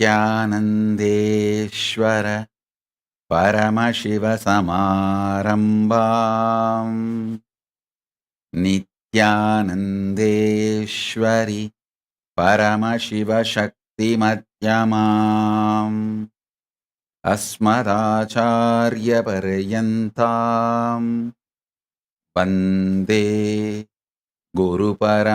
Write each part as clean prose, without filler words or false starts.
नित्यानन्देश्वर परमशिवसमारम्भाम् नित्यानन्देश्वरि परमशिवशक्तिमध्यमाम् अस्मदाचार्यपर्यन्ताम् वन्दे गुरुपरम्पराम्.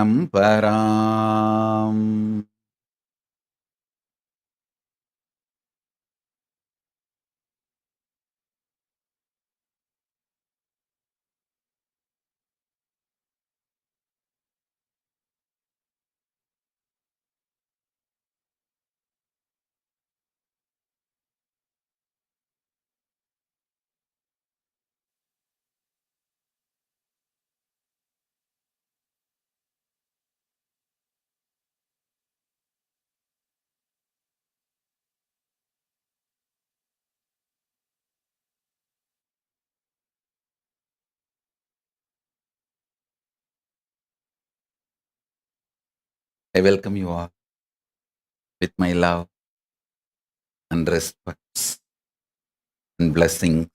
I welcome you all with my love and respects and blessings.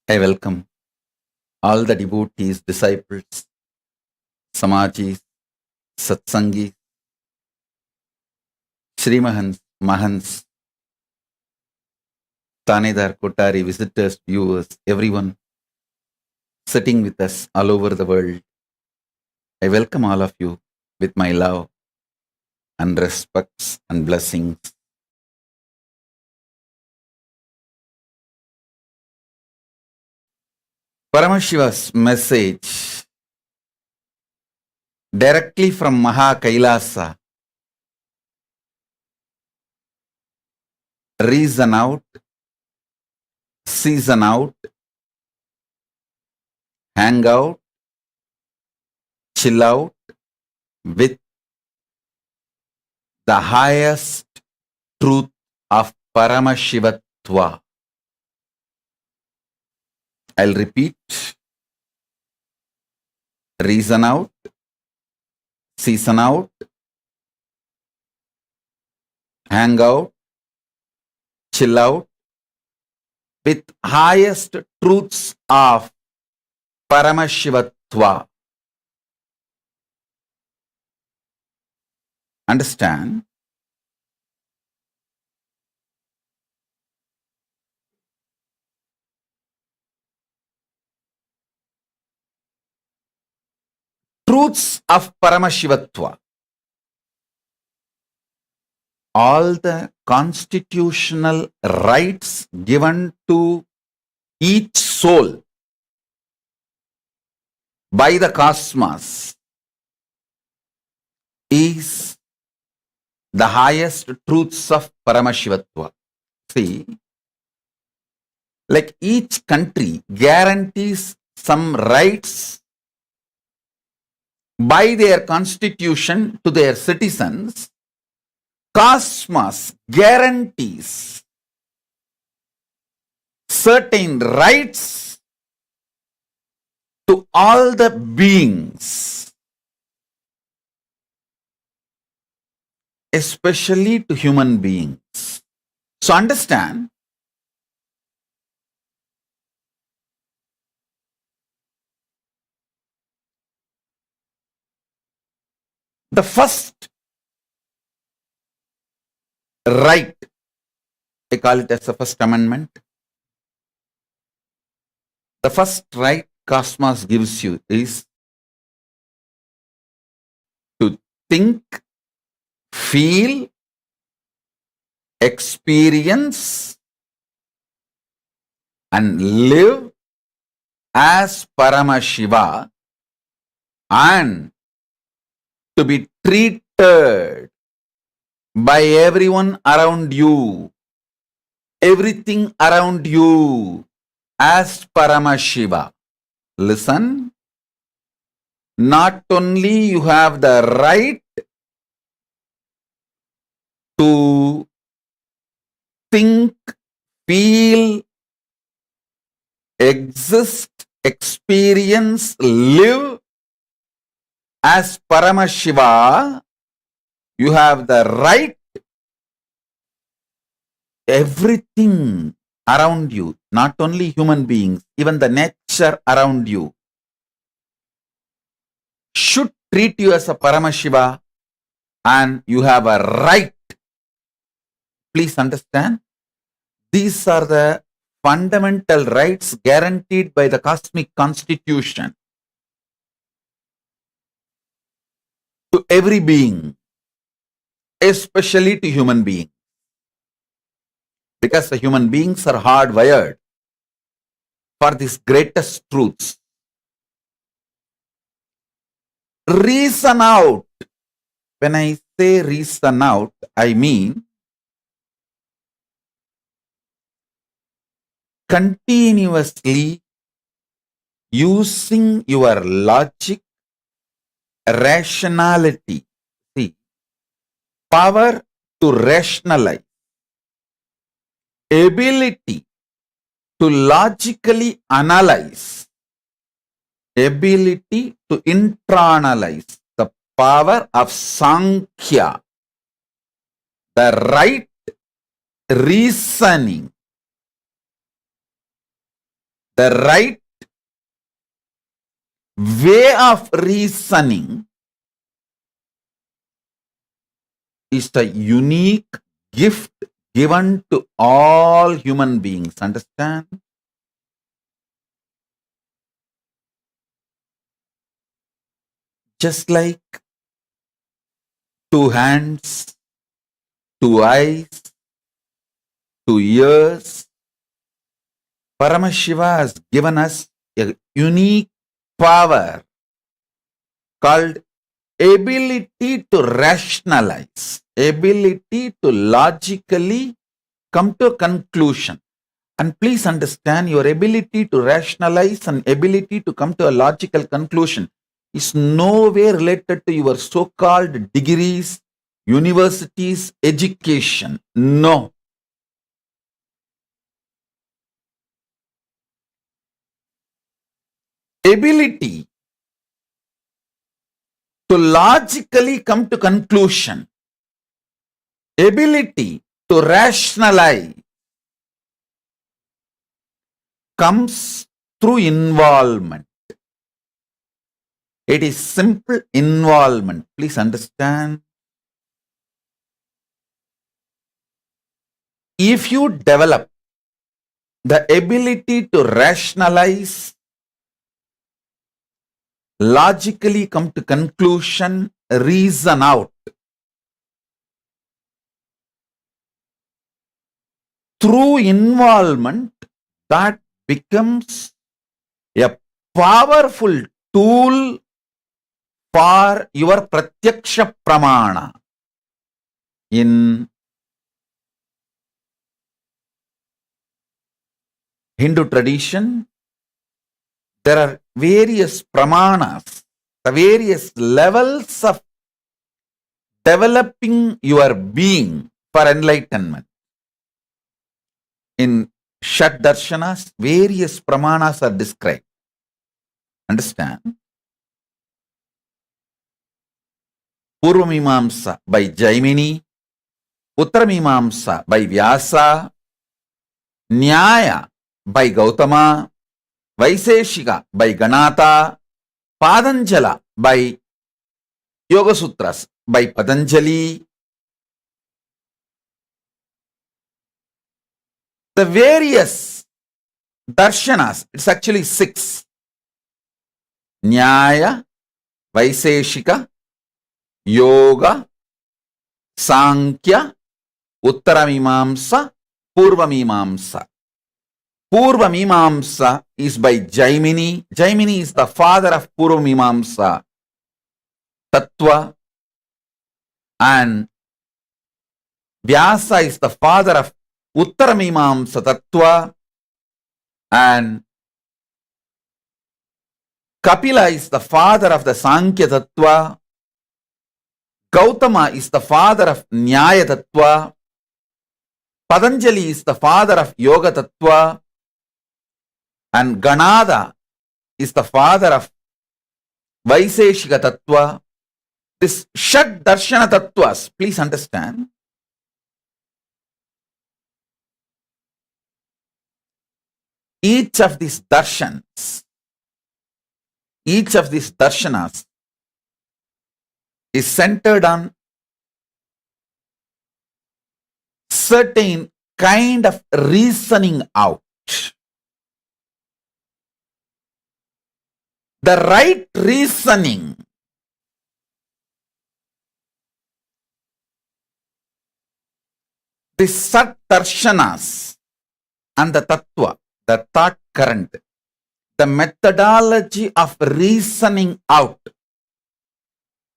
I welcome all the devotees, disciples, Samajis, Satsangis, Srimahans, Mahans, Tanedar, Kotari, visitors, viewers, everyone sitting with us all over the world. I welcome all of you with my love and respects and blessings. Paramashiva's message directly from KAILASA. Reason out, season out, hang out, chill out with the highest truth of Paramashivatva. I'll repeat. Reason out, season out, hang out, chill out with highest truths of Paramashivatva. Understand? Truths of Paramashivatva. All the constitutional rights given to each soul by the cosmos is the highest truths of Paramashivatva. See, like each country guarantees some rights by their constitution to their citizens, cosmos guarantees certain rights to all the beings, especially to human beings. So understand, the first right, I call it as the first amendment. The first right cosmos gives you is to think, feel, experience, and live as Paramashiva, and to be treated by everyone around you, everything around you as Paramashiva. Listen, not only you have the right to think, feel, exist, experience, live as Paramashiva, You have the right, everything around you, not only human beings, even the nature around you, should treat you as a Paramashiva, and you have a right. Please understand, these are the fundamental rights guaranteed by the cosmic constitution to every being, especially to human beings, because the human beings are hardwired for these greatest truths. Reason out. When I say reason out, I mean continuously using your logic, rationality. See, power to rationalize, ability to logically analyze, ability to internalize, the power of Sankhya, the right reasoning, the right way of reasoning is a unique gift given to all human beings. Understand? Just like two hands, two eyes, two ears, Paramashiva has given us a unique power called ability to rationalize, ability to logically come to a conclusion. And please understand, your ability to rationalize and ability to come to a logical conclusion is nowhere related to your so-called degrees, universities, education. No. Ability to logically come to conclusion, ability to rationalize comes through involvement. It is simple involvement. Please understand. If you develop the ability to rationalize, logically come to conclusion, reason out, through involvement, that becomes a powerful tool for your pratyaksha pramana. In Hindu tradition, there are various pramanas, the various levels of developing your being for enlightenment. In Shat Darshanas, various pramanas are described. Understand? Purvamimamsa by Jaimini, Uttaramimamsa by Vyasa, Nyaya by Gautama, Vaiseshika by Ganata, Patanjala by Yoga Sutras by Patanjali. The various darshanas, it's actually 6. Nyaya, Vaiseshika, Yoga, Sankhya, Uttaramimamsa, Purvamimamsa. Purvamimamsa is by Jaimini. Jaimini is the father of Purvamimamsa Tattva, and Vyasa is the father of Uttaramimamsa Tattva, and Kapila is the father of the Sankhya Tattva. Gautama is the father of Nyaya Tattva. Patanjali is the father of Yoga Tattva. And Ganada is the father of Vaiseshika Tattva. This Shad Darshana Tattvas, please understand, each of these darshans, each of these darshanas is centered on certain kind of reasoning out. The right reasoning the Sat Darshanas and the Tattva, the thought current, the methodology of reasoning out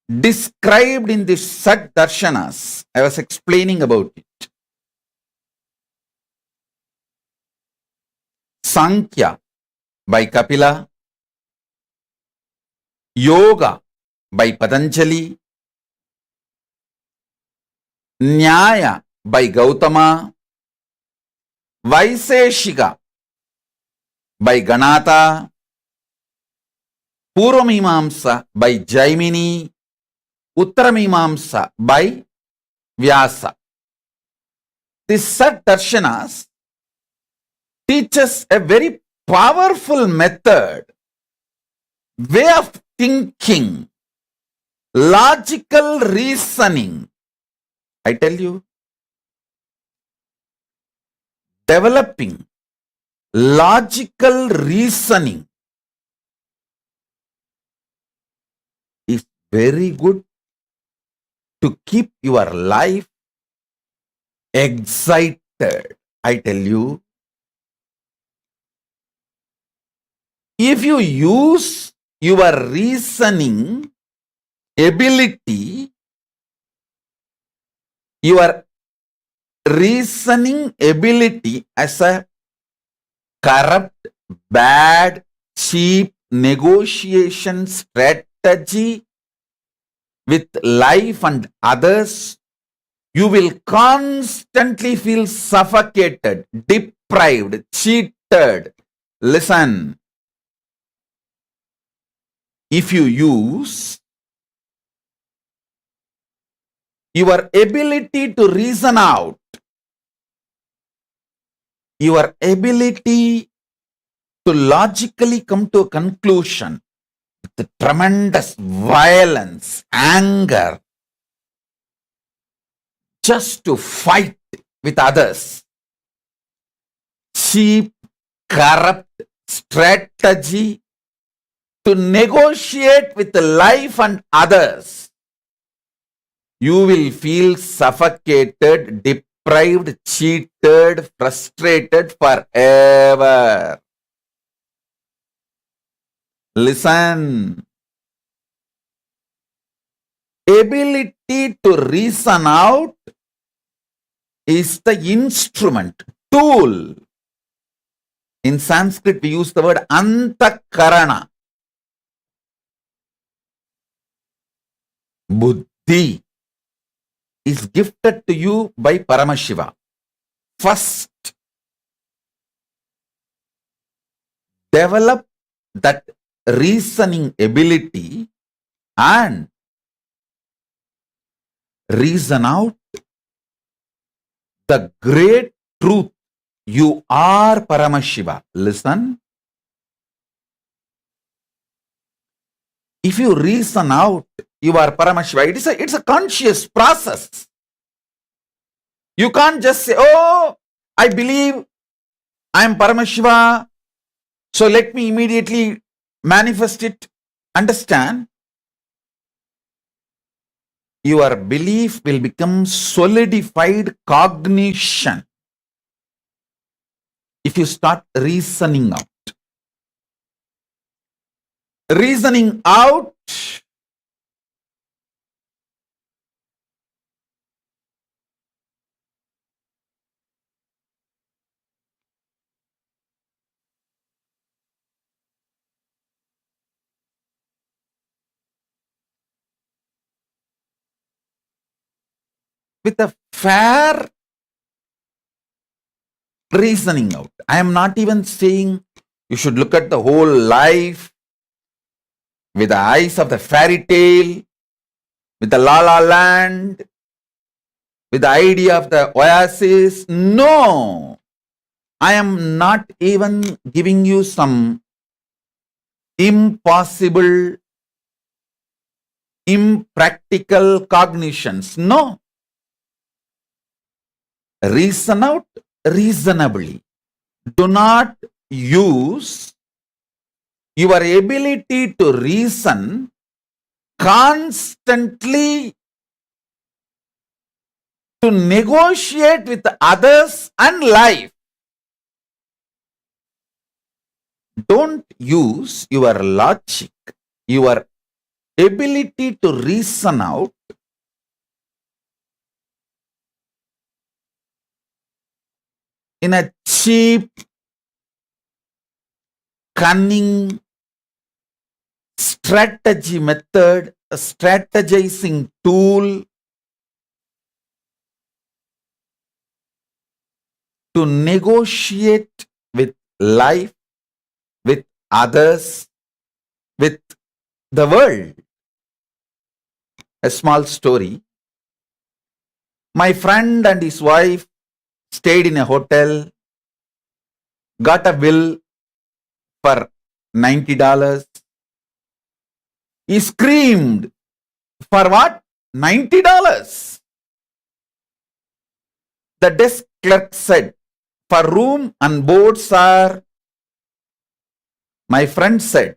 described in the Sat Darshanas. I was explaining about it. Sankhya by Kapila, Yoga by Patanjali, Nyaya by Gautama, Vaiseshika by Ganata, Purvamimamsa by Jaimini, Uttaramimamsa by Vyasa. This Sat Darshanas teaches a very powerful method, way of thinking, logical reasoning. I tell you, developing logical reasoning is very good to keep your life excited. I tell you, if you use your reasoning ability, your reasoning ability as a corrupt, bad, cheap negotiation strategy with life and others, you will constantly feel suffocated, deprived, cheated. Listen, if you use your ability to reason out, your ability to logically come to a conclusion with tremendous violence, anger, just to fight with others, cheap, corrupt strategy to negotiate with life and others, you will feel suffocated, deprived, cheated, frustrated forever. Listen. Ability to reason out is the instrument, tool. In Sanskrit, we use the word antakarana. Buddhi is gifted to you by Paramashiva. First, develop that reasoning ability and reason out the great truth. You are Paramashiva. Listen. If you reason out you are Paramashiva, it's a conscious process. You can't just say, oh, I believe I am Paramashiva, so let me immediately manifest it. Understand? Your belief will become solidified cognition if you start reasoning out. Reasoning out with a fair reasoning out. I am not even saying you should look at the whole life with the eyes of the fairy tale. with the La La Land, with the idea of the oasis. No, I am not even giving you some impossible, impractical cognitions. No, reason out reasonably. Do not use your ability to reason constantly to negotiate with others and life. Don't use your logic, your ability to reason out in a cheap, cunning strategy method, a strategizing tool to negotiate with life, with others, with the world. A small story. My friend and his wife stayed in a hotel, got a bill for $90. He screamed, for what? $90. The desk clerk said, for room and board, sir. My friend said,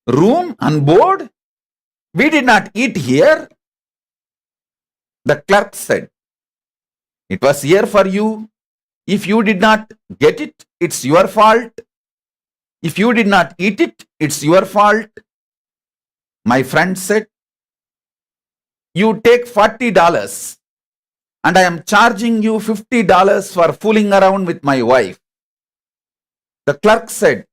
room and board? We did not eat here. The clerk said, it was here for you. If you did not get it, it's your fault. If you did not eat it, it's your fault. My friend said, you take $40 and I am charging you $50 for fooling around with my wife. The clerk said,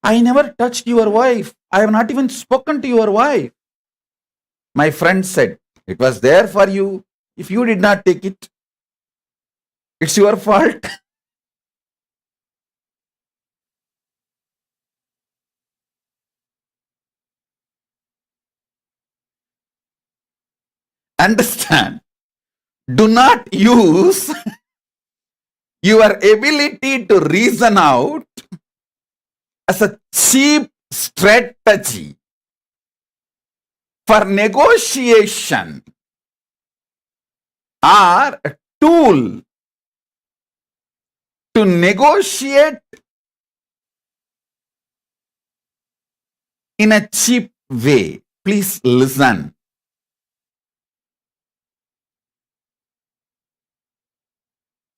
I never touched your wife. I have not even spoken to your wife. My friend said, it was there for you. If you did not take it, it's your fault. Understand? Do not use your ability to reason out as a cheap strategy for negotiation or a tool to negotiate in a cheap way. Please listen.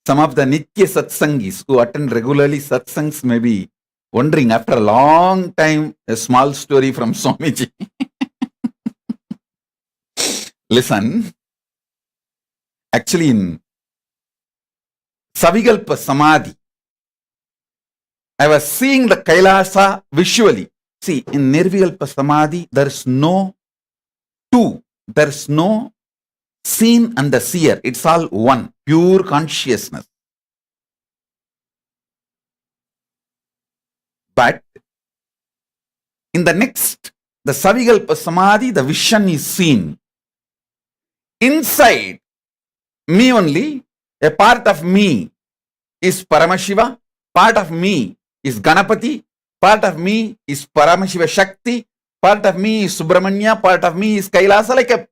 Some of the Nitya Satsangis who attend regularly Satsangs may be wondering after a long time, a small story from Swamiji. Listen, actually in Savikalpa Samadhi, I was seeing the Kailasa visually. See, in Nirvikalpa Samadhi, there is no two, there is no seen and the seer. It's all one, pure consciousness. But in the next, the Savikalpa Samadhi, the vision is seen. Inside me only, a part of me is Paramashiva, part of me is Ganapati, part of me is Paramashiva Shakti, part of me is Subramanya, part of me is Kailasa. Like a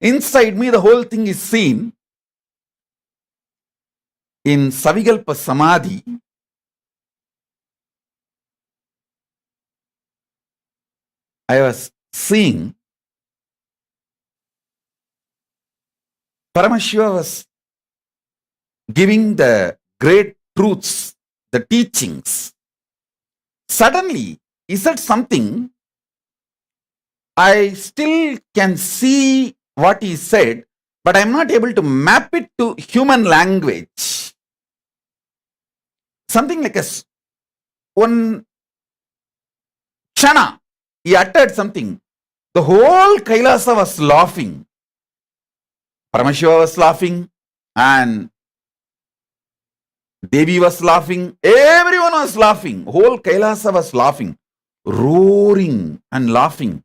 inside me, the whole thing is seen. In Savikalpa Samadhi, I was seeing Paramashiva was giving the great truths, the teachings. Suddenly, he said something. I still can see what he said, but I'm not able to map it to human language. Something like one Chana, he uttered something. The whole Kailasa was laughing. Paramashiva was laughing and Devi was laughing. Everyone was laughing. Whole Kailasa was laughing, roaring and laughing.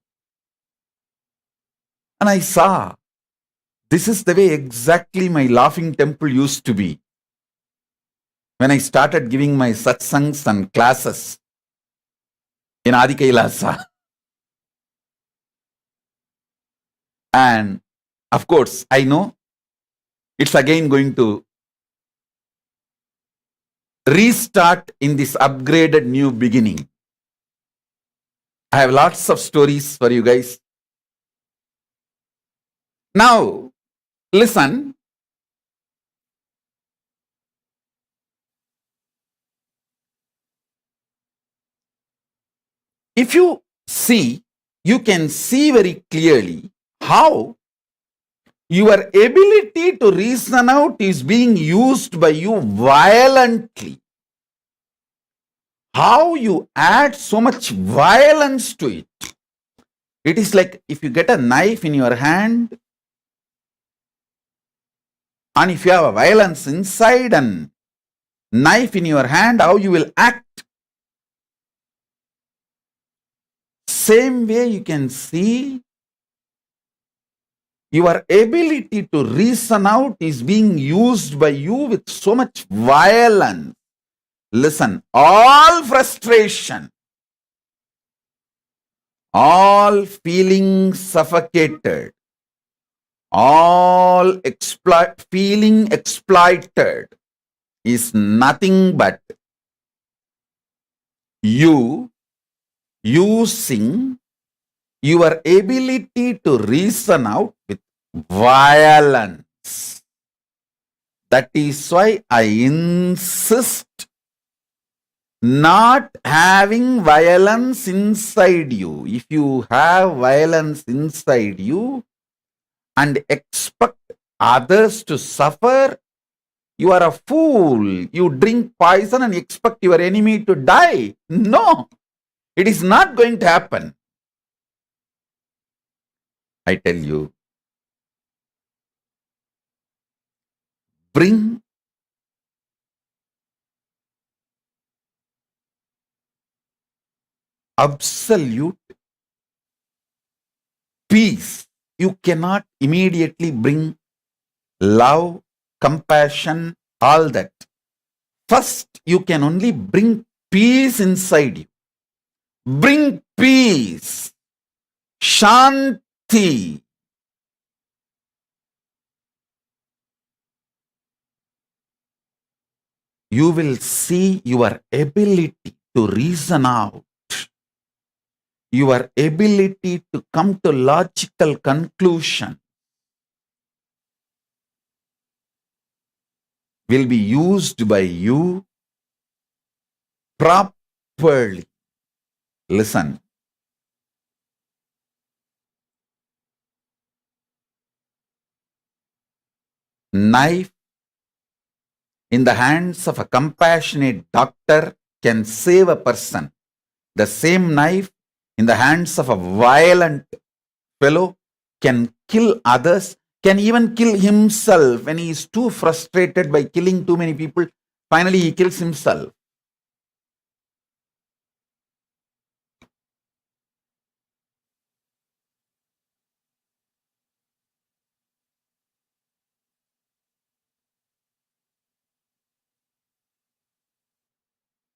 And I saw this is the way exactly my laughing temple used to be when I started giving my satsangs and classes in Adi KAILASA. And of course, I know it's again going to restart in this upgraded new beginning. I have lots of stories for you guys. Now, listen. If you see, you can see very clearly how your ability to reason out is being used by you violently. How you add so much violence to it. It is like if you get a knife in your hand, and if you have a violence inside and knife in your hand, how you will act. Same way you can see your ability to reason out is being used by you with so much violence. Listen, all frustration, all feeling suffocated, all feeling exploited is nothing but you using your ability to reason out with violence. That is why I insist not having violence inside you. If you have violence inside you and expect others to suffer, you are a fool. You drink poison and expect your enemy to die. No, it is not going to happen. I tell you, bring absolute peace. You cannot immediately bring love, compassion, all that. First, you can only bring peace inside you. Bring peace, shanti. You will see your ability to reason out, your ability to come to logical conclusion will be used by you properly. Listen. Knife in the hands of a compassionate doctor can save a person. The same knife in the hands of a violent fellow can kill others, can even kill himself when he is too frustrated by killing too many people. Finally, he kills himself.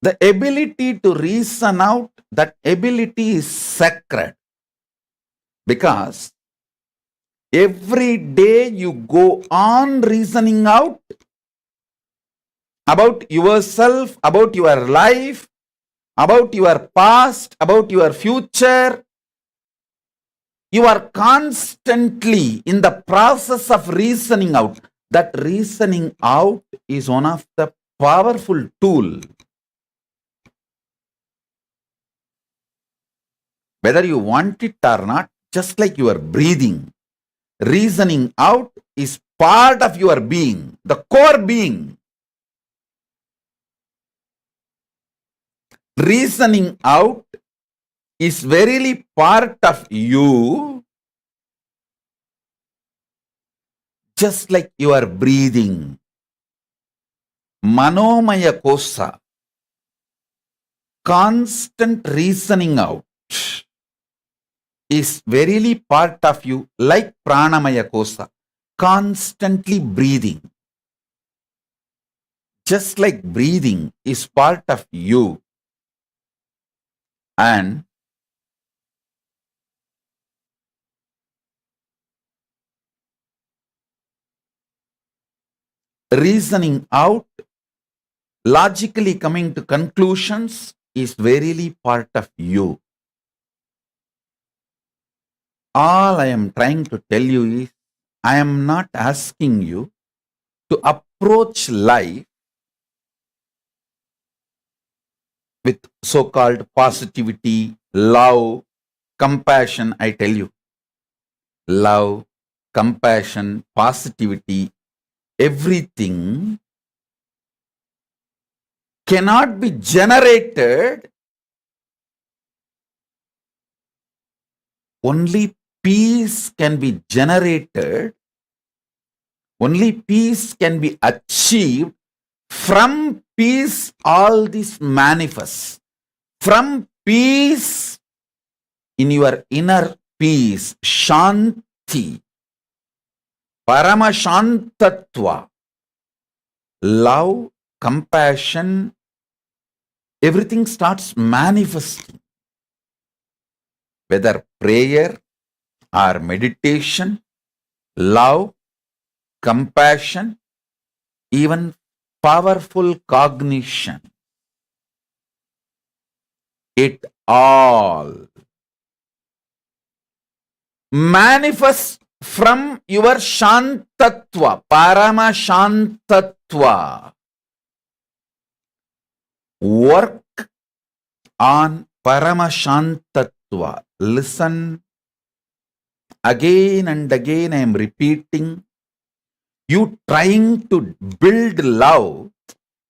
The ability to reason out, that ability is sacred. Because every day you go on reasoning out about yourself, about your life, about your past, about your future. You are constantly in the process of reasoning out. That reasoning out is one of the powerful tools. Whether you want it or not, just like your breathing, reasoning out is part of your being, the core being. Reasoning out is verily part of you, just like your breathing. Manomaya kosa, constant reasoning out is verily part of you, like pranamaya kosa, constantly breathing. Just like breathing is part of you, and reasoning out, logically coming to conclusions is verily part of you. All I am trying to tell you is, I am not asking you to approach life with so-called positivity, love, compassion. I tell you, love, compassion, positivity, everything cannot be generated. Only peace can be generated. Only peace can be achieved. From peace, all this manifests. From peace, in your inner peace, Shanti, Paramashantatva, love, compassion, everything starts manifesting. Whether prayer or meditation, love, compassion, even powerful cognition, it all manifests from your Shantatva, Paramashantatva. Work on Paramashantatva. Listen again and again. I am repeating. You trying to build love.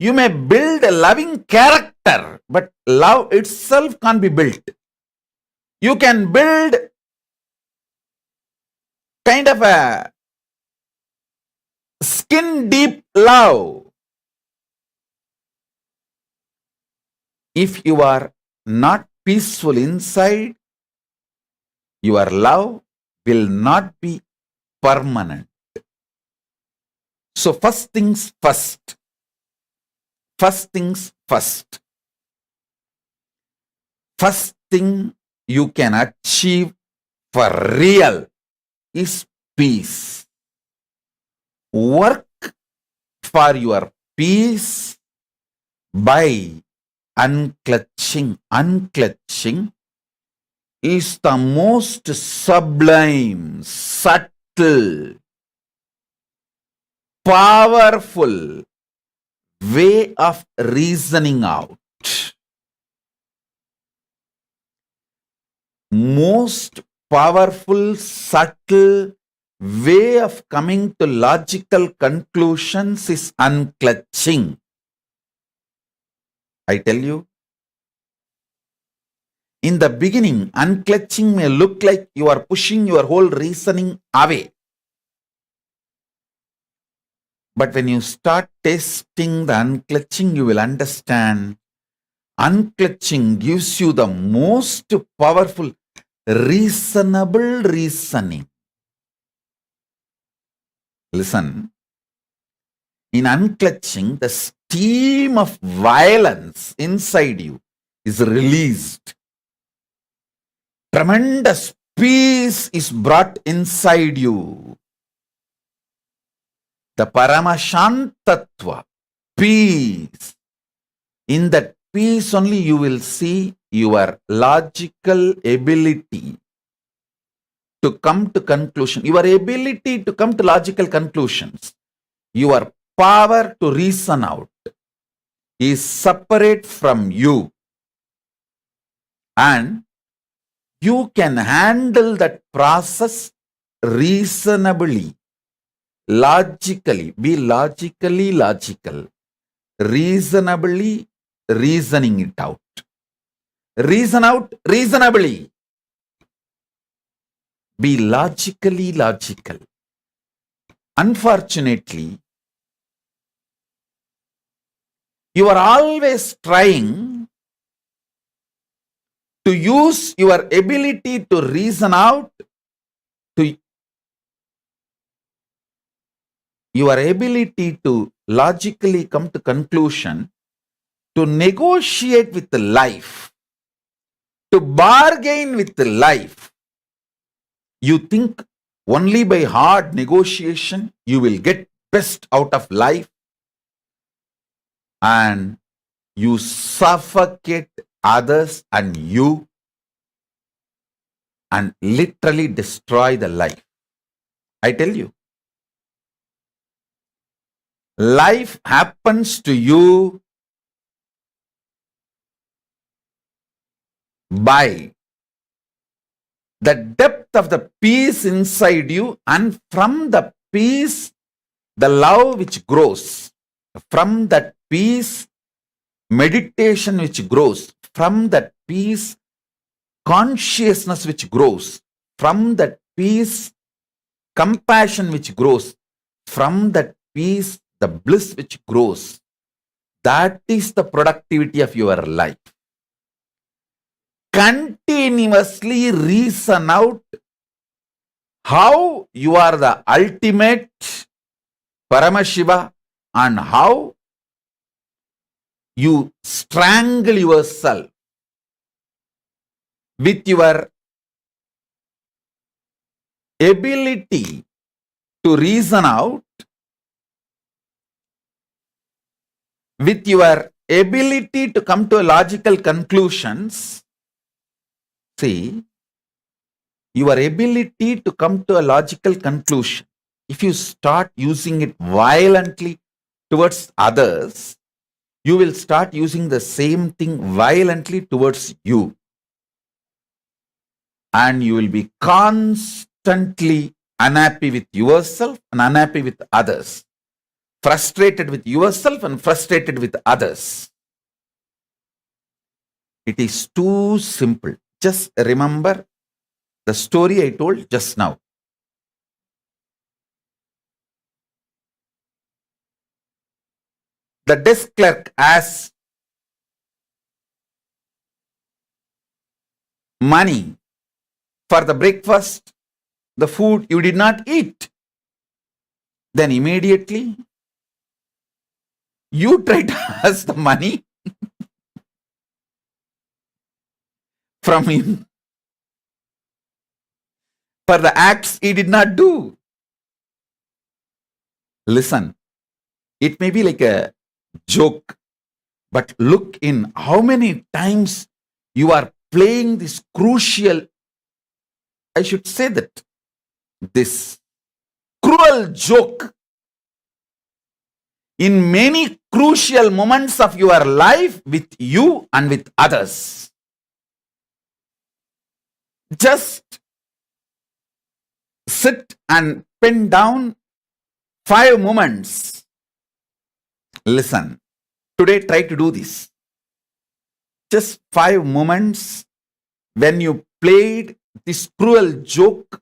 You may build a loving character, but love itself can't be built. You can build kind of a skin deep love. If you are not peaceful inside, your love will not be permanent. So first things first. First things first. First thing you can achieve for real is peace. Work for your peace by unclutching. Unclutching is the most sublime, subtle, powerful way of reasoning out. Most powerful, subtle way of coming to logical conclusions is unclutching. I tell you, in the beginning, unclutching may look like you are pushing your whole reasoning away. But when you start tasting the unclutching, you will understand unclutching gives you the most powerful, reasonable reasoning. Listen, in unclutching, the steam of violence inside you is released. Tremendous peace is brought inside you. The Paramashantatva, peace. In that peace only you will see your logical ability to come to conclusion, your ability to come to logical conclusions, your power to reason out is separate from you. And you can handle that process reasonably. Logically, be logically logical, reasonably reasoning it out. Reason out reasonably. Be logically logical. Unfortunately, you are always trying to use your ability to reason out, to your ability to logically come to conclusion, to negotiate with the life, to bargain with the life. You think only by hard negotiation you will get best out of life, and you suffocate others and you, and literally destroy the life. I tell you, life happens to you by the depth of the peace inside you, and from the peace, the love which grows. From that peace, meditation which grows. From that peace, consciousness which grows. From that peace, compassion which grows. From that peace, the bliss which grows. That is the productivity of your life. Continuously reason out how you are the ultimate Paramashiva and how you strangle yourself with your ability to reason out, with your ability to come to logical conclusions. See, your ability to come to a logical conclusion, if you start using it violently towards others, you will start using the same thing violently towards you. And you will be constantly unhappy with yourself and unhappy with others. Frustrated with yourself and frustrated with others. It is too simple. Just remember the story I told just now. The desk clerk asks money for the breakfast, the food you did not eat. Then immediately you try to ask the money from him for the acts he did not do. Listen, it may be like a joke, but look in how many times you are playing this crucial, I should say that, this cruel joke in many crucial moments of your life with you and with others. Just sit and pen down 5 moments. Listen, today try to do this. Just 5 moments when you played this cruel joke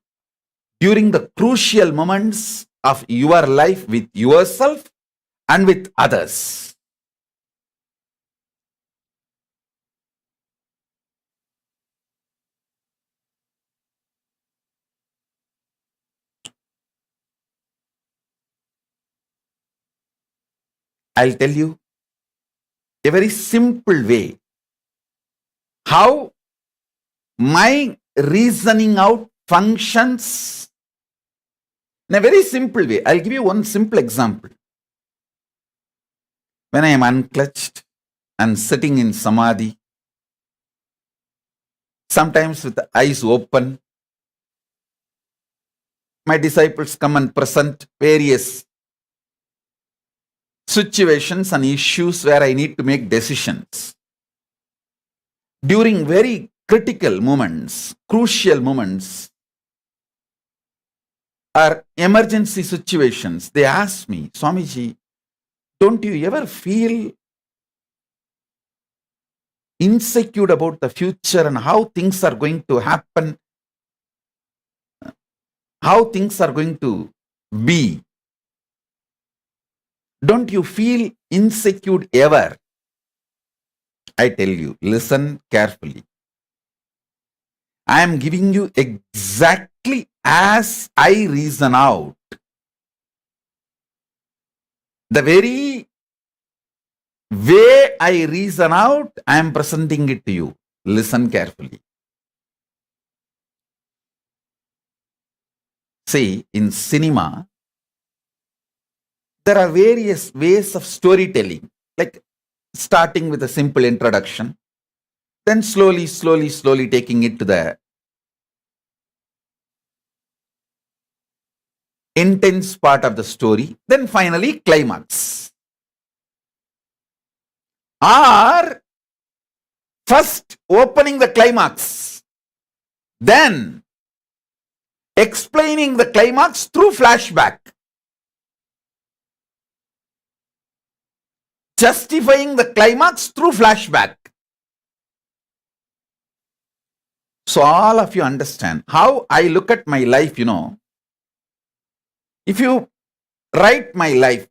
during the crucial moments of your life with yourself and with others. I'll tell you a very simple way how my reasoning out functions in a very simple way. I'll give you one simple example. When I am unclutched and sitting in samadhi, sometimes with the eyes open, my disciples come and present various situations and issues where I need to make decisions. During very critical moments, crucial moments, or emergency situations, they ask me, Swamiji, don't you ever feel insecure about the future and how things are going to happen, how things are going to be? Don't you feel insecure ever? I tell you, listen carefully. I am giving you exactly as I reason out. The very way I reason out, I am presenting it to you. Listen carefully. See, in cinema, there are various ways of storytelling, like starting with a simple introduction, then slowly taking it to the intense part of the story, then finally climax. Or first opening the climax, then explaining the climax through flashback, justifying the climax through flashback. So all of you understand how I look at my life, If you write my life,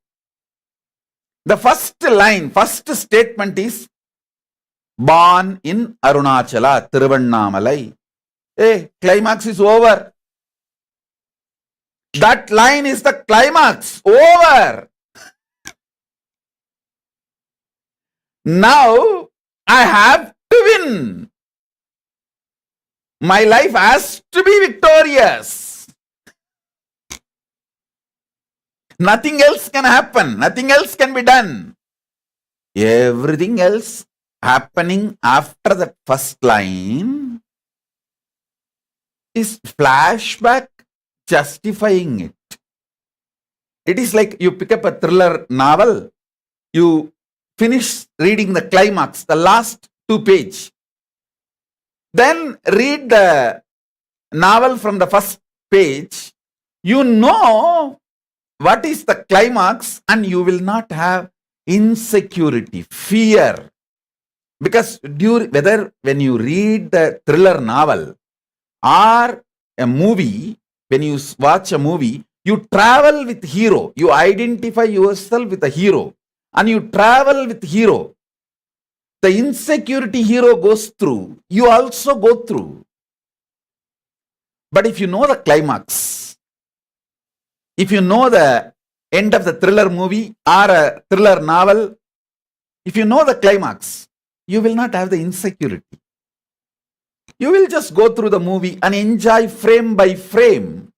the first line, first statement is born in Arunachala, Tiruvannamalai. Hey, climax is over. That line is the climax. Over. Now I have to win. My life has to be victorious. Nothing else can happen. Nothing else can be done. Everything else happening after that first line is flashback justifying it. It is like you pick up a thriller novel, you finish reading the climax, the last 2 pages. Then read the novel from the first page. You know what is the climax and you will not have insecurity, fear. Because whether when you read the thriller novel or a movie, when you watch a movie, you travel with hero. You identify yourself with the hero and you travel with hero. The insecurity hero goes through, you also go through. But if you know the climax, if you know the end of the thriller movie or a thriller novel, if you know the climax, you will not have the insecurity. You will just go through the movie and enjoy frame by frame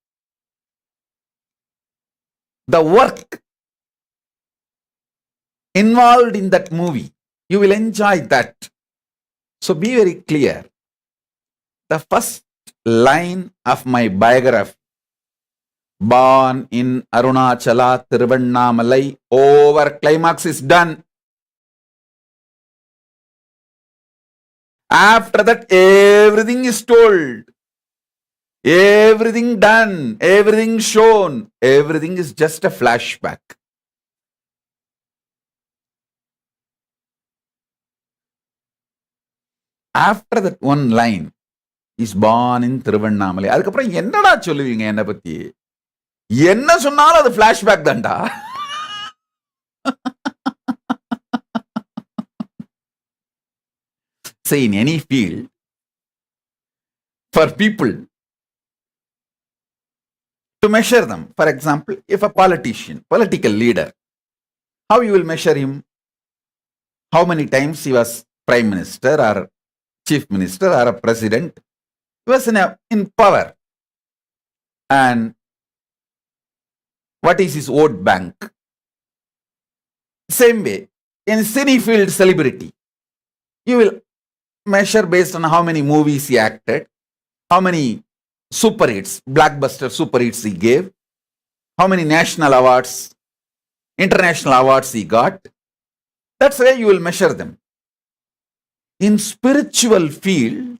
the work involved in that movie. You will enjoy that. So be very clear. The first line of my biography, born in Arunachala, Tiruvannamalai, over, climax is done. After that, everything is told. Everything done. Everything shown. Everything is just a flashback. After that one line is born in Tiruvannamalai. அதுக்கப்புறம் என்னடா சொல்லுவீங்க என்னை பத்தி? என்ன சொன்னாலும் அது flashback தான்டா. Say in any field, for people to measure them, for example, if a politician, political leader, how you will measure him? How many times he was prime minister or chief minister or a president? He was in power. And what is his vote bank? Same way, in cine field celebrity, you will measure based on how many movies he acted, how many super hits, blockbuster super hits he gave, how many national awards, international awards he got. That's where you will measure them. In spiritual field,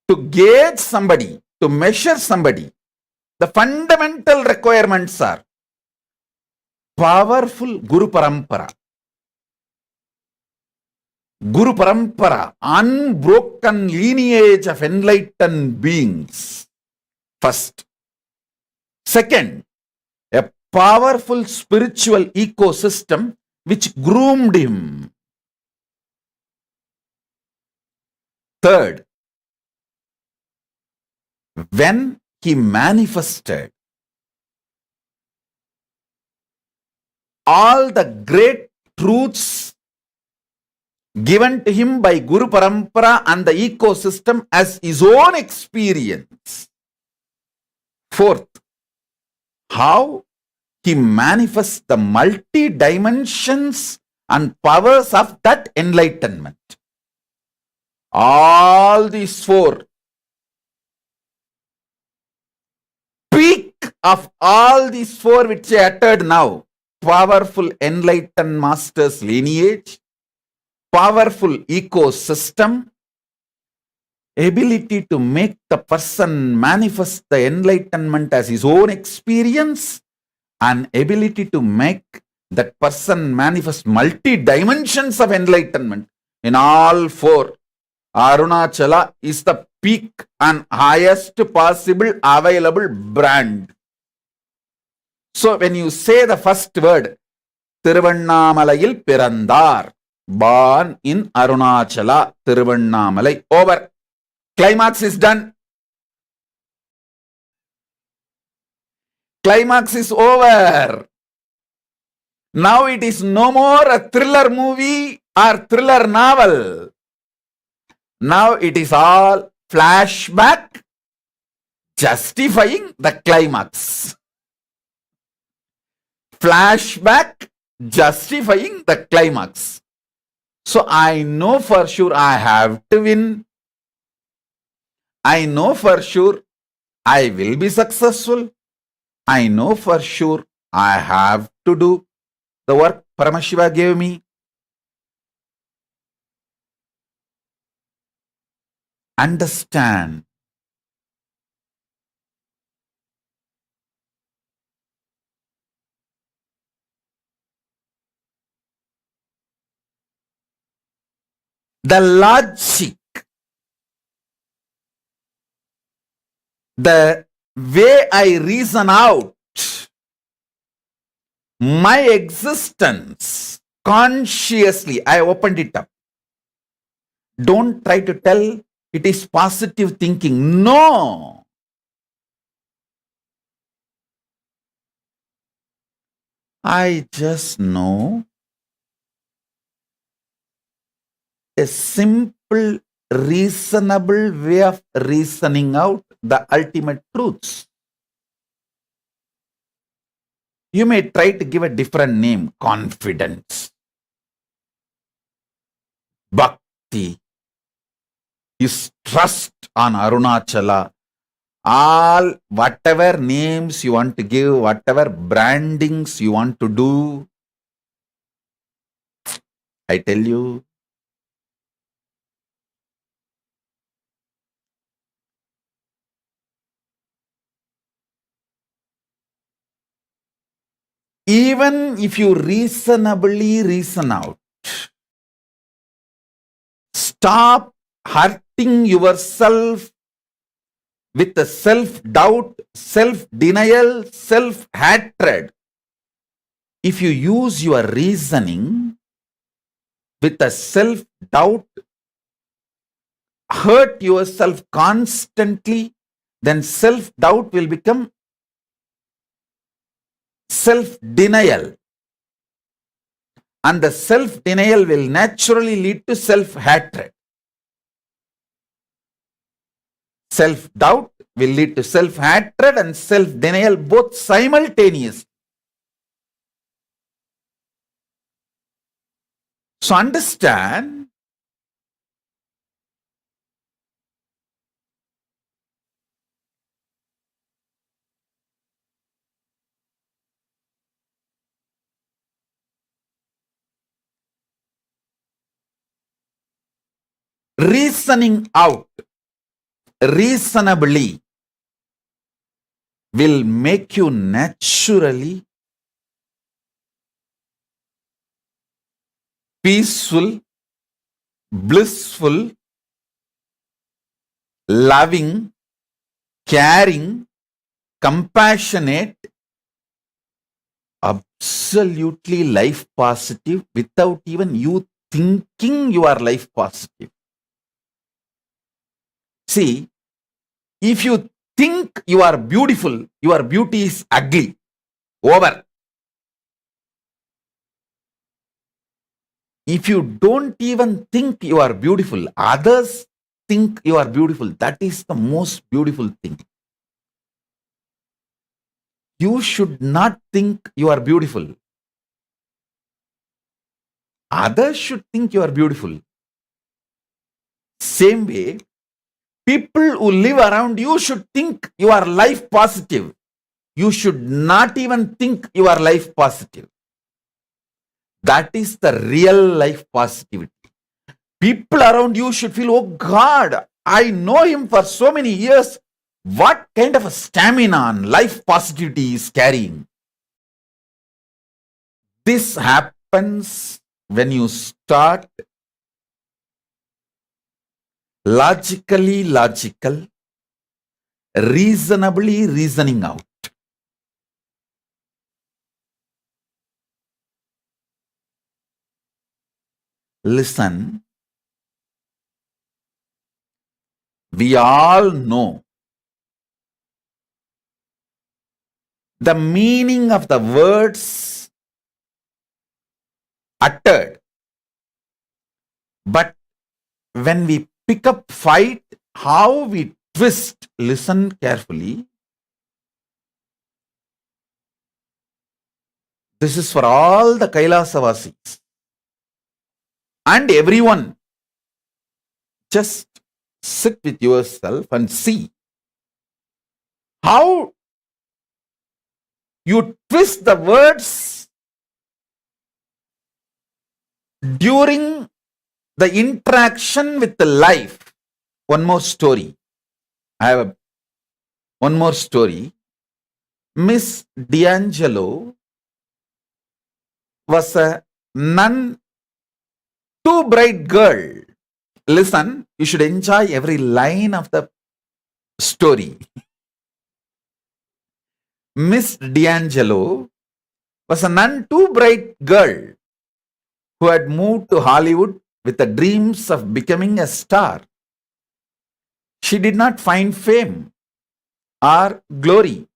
to gauge somebody, to measure somebody, the fundamental requirements are powerful Guru Parampara. Guru Parampara, unbroken lineage of enlightened beings. First. Second, a powerful spiritual ecosystem which groomed him. Third, when he manifested all the great truths given to him by Guru Parampara and the ecosystem as his own experience. Fourth, how he manifests the multi-dimensions and powers of that enlightenment. All these four, peak of all these four which I uttered now, powerful enlightened master's lineage, powerful ecosystem, ability to make the person manifest the enlightenment as his own experience, and ability to make that person manifest multi-dimensions of enlightenment. In all four, Arunachala is the peak and highest possible available brand. So when you say the first word, Tiruvannamalai Pirandar, born in Arunachala, Tiruvannamalai, over. Climax is done. Climax is over. Now it is no more a thriller movie or thriller novel. Now it is all flashback justifying the climax. Flashback justifying the climax. So I know for sure I have to win. I know for sure I will be successful. I know for sure I have to do the work Paramashiva gave me. Understand. The logic, the way I reason out my existence consciously, I opened it up. Don't try to tell it is positive thinking. No. I just know a simple, reasonable way of reasoning out the ultimate truths. You may try to give a different name, confidence, bhakti, is trust on Arunachala. All whatever names you want to give, whatever brandings you want to do, I tell you, even if you reasonably reason out, stop hurting yourself with the self-doubt, self-denial, self-hatred. If you use your reasoning with a self-doubt, hurt yourself constantly, then self-doubt will become self-denial. And the self-denial will naturally lead to self-hatred. Self-doubt will lead to self-hatred and self-denial both simultaneously. So understand, reasoning out reasonably will make you naturally peaceful, blissful, loving, caring, compassionate, absolutely life positive without even you thinking you are life positive. See, if you think you are beautiful, your beauty is ugly. Over. If you don't even think you are beautiful, others think you are beautiful. That is the most beautiful thing. You should not think you are beautiful. Others should think you are beautiful. Same way, people who live around you should think you are life positive. You should not even think you are life positive. That is the real life positivity. People around you should feel, oh God, I know him for so many years. What kind of a stamina and life positivity is carrying? This happens when you start logically logical, reasonably reasoning out. Listen, we all know the meaning of the words uttered. But when we pick up fight, how we twist, listen carefully. This is for all the Kailasavasis and everyone. Just sit with yourself and see how you twist the words during the interaction with the life. One more story. I have one more story. Miss D'Angelo was a none too bright girl. Listen, you should enjoy every line of the story. Miss D'Angelo was a none too bright girl who had moved to Hollywood with the dreams of becoming a star. She did not find fame or glory,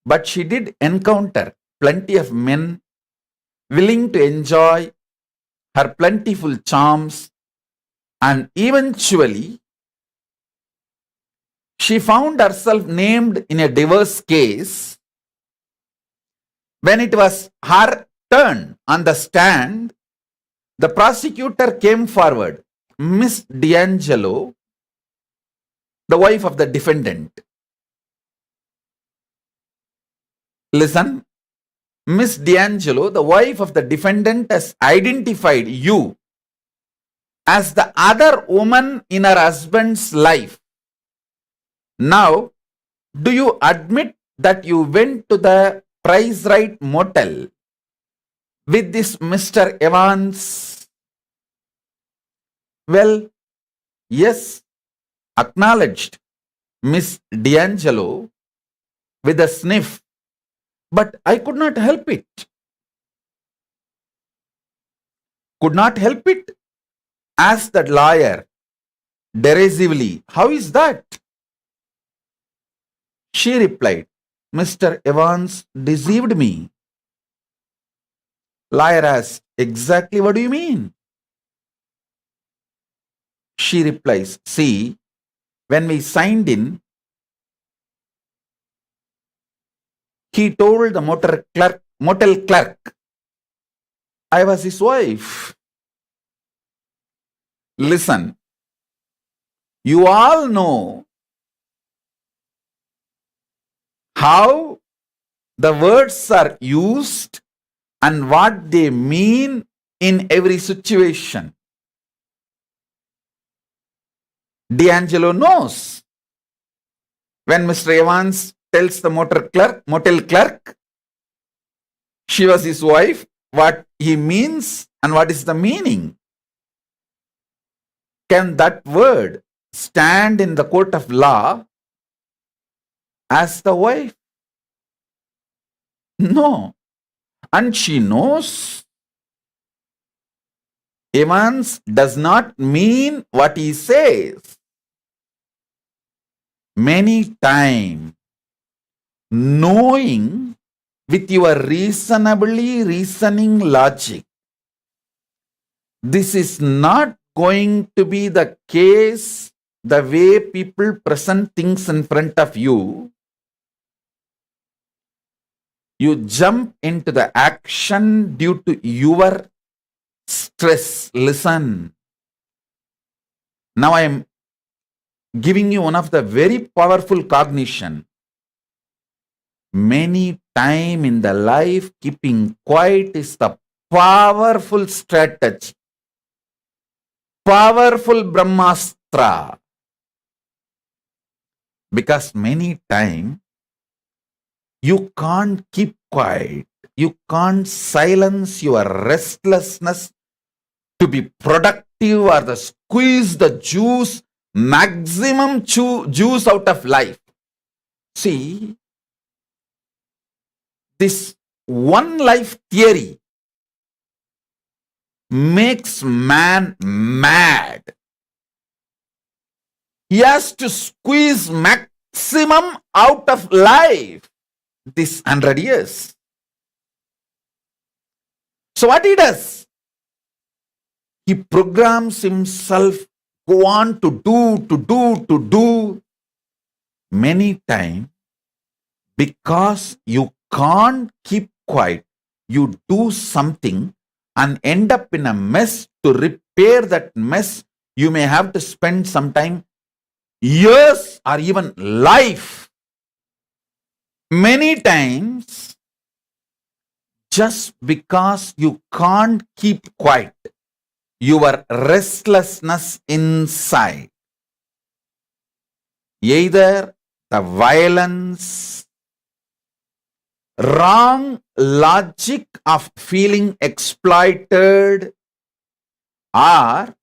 but she did encounter plenty of men willing to enjoy her plentiful charms, and eventually she found herself named in a divorce case. When it was her turn on the stand, the prosecutor came forward. Miss D'Angelo, the wife of the defendant. Listen, Miss D'Angelo, the wife of the defendant, has identified you as the other woman in her husband's life. Now, do you admit that you went to the Price Right motel with this Mr. Evans? Well, yes, acknowledged Miss D'Angelo with a sniff, but I could not help it. Could not help it? Asked the lawyer derisively. How is that? She replied, Mr. Evans deceived me. Lawyer asked, exactly what do you mean? She replies, see, when we signed in, he told the motel clerk, I was his wife. Listen, you all know how the words are used and what they mean in every situation. D'Angelo knows. When Mr. Evans tells the motel clerk, she was his wife, what he means and what is the meaning. Can that word stand in the court of law as the wife? No. And she knows Evans does not mean what he says. many times, knowing with your reasoning logic, this is not going to be the case the way people present things in front of you. You jump into the action due to your stress. Listen. Now I am giving you one of the very powerful cognition. Many time in the life, keeping quiet is the powerful strategy. Powerful Brahmastra. Because many time, you can't keep quiet. You can't silence your restlessness to be productive or the squeeze the juice, maximum juice out of life. See, this one life theory makes man mad. He has to squeeze maximum out of life this 100 years. So what he does? He programs himself, go on to do. Many times, because you can't keep quiet, you do something and end up in a mess. To repair that mess, you may have to spend some time, years or even life. Many times, just because you can't keep quiet, your restlessness inside, either the violence, wrong logic of feeling exploited, or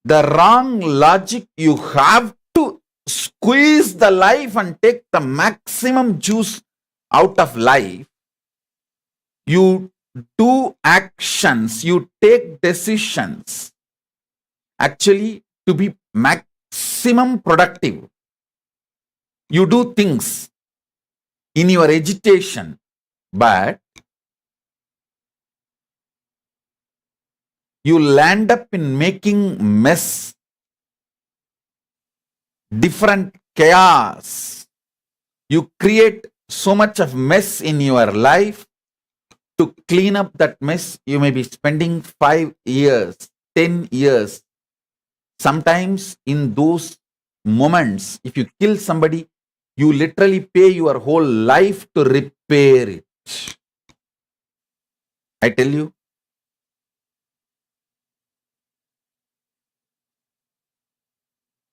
the wrong logic you have to squeeze the life and take the maximum juice out of life. You do actions, you take decisions actually to be maximum productive. You do things in your agitation, but you land up in making mess, different chaos. You create so much of mess in your life. To clean up that mess, you may be spending 5 years, 10 years. Sometimes in those moments, if you kill somebody, you literally pay your whole life to repair it. I tell you,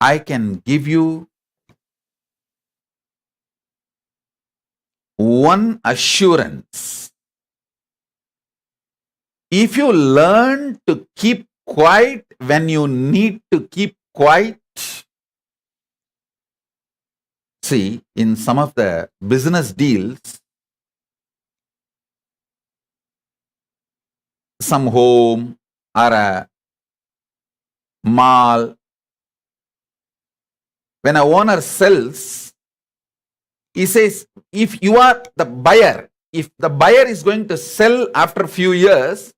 I can give you one assurance. If you learn to keep quiet when you need to keep quiet, see, in some of the business deals, some home or a mall, when a owner sells, he says, if you are the buyer, if the buyer is going to sell after a few years,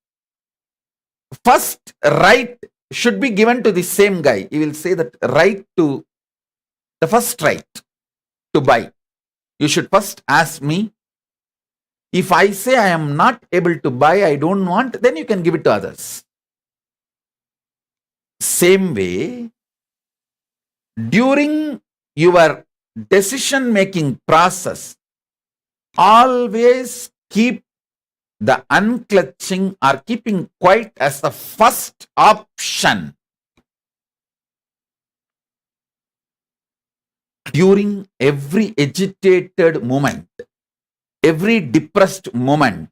first right should be given to the same guy. He will say that the first right to buy. You should first ask me. If I say I am not able to buy, I don't want, then you can give it to others. Same way, during your decision-making process, always keep the unclutching or keeping quiet as the first option. During every agitated moment, every depressed moment,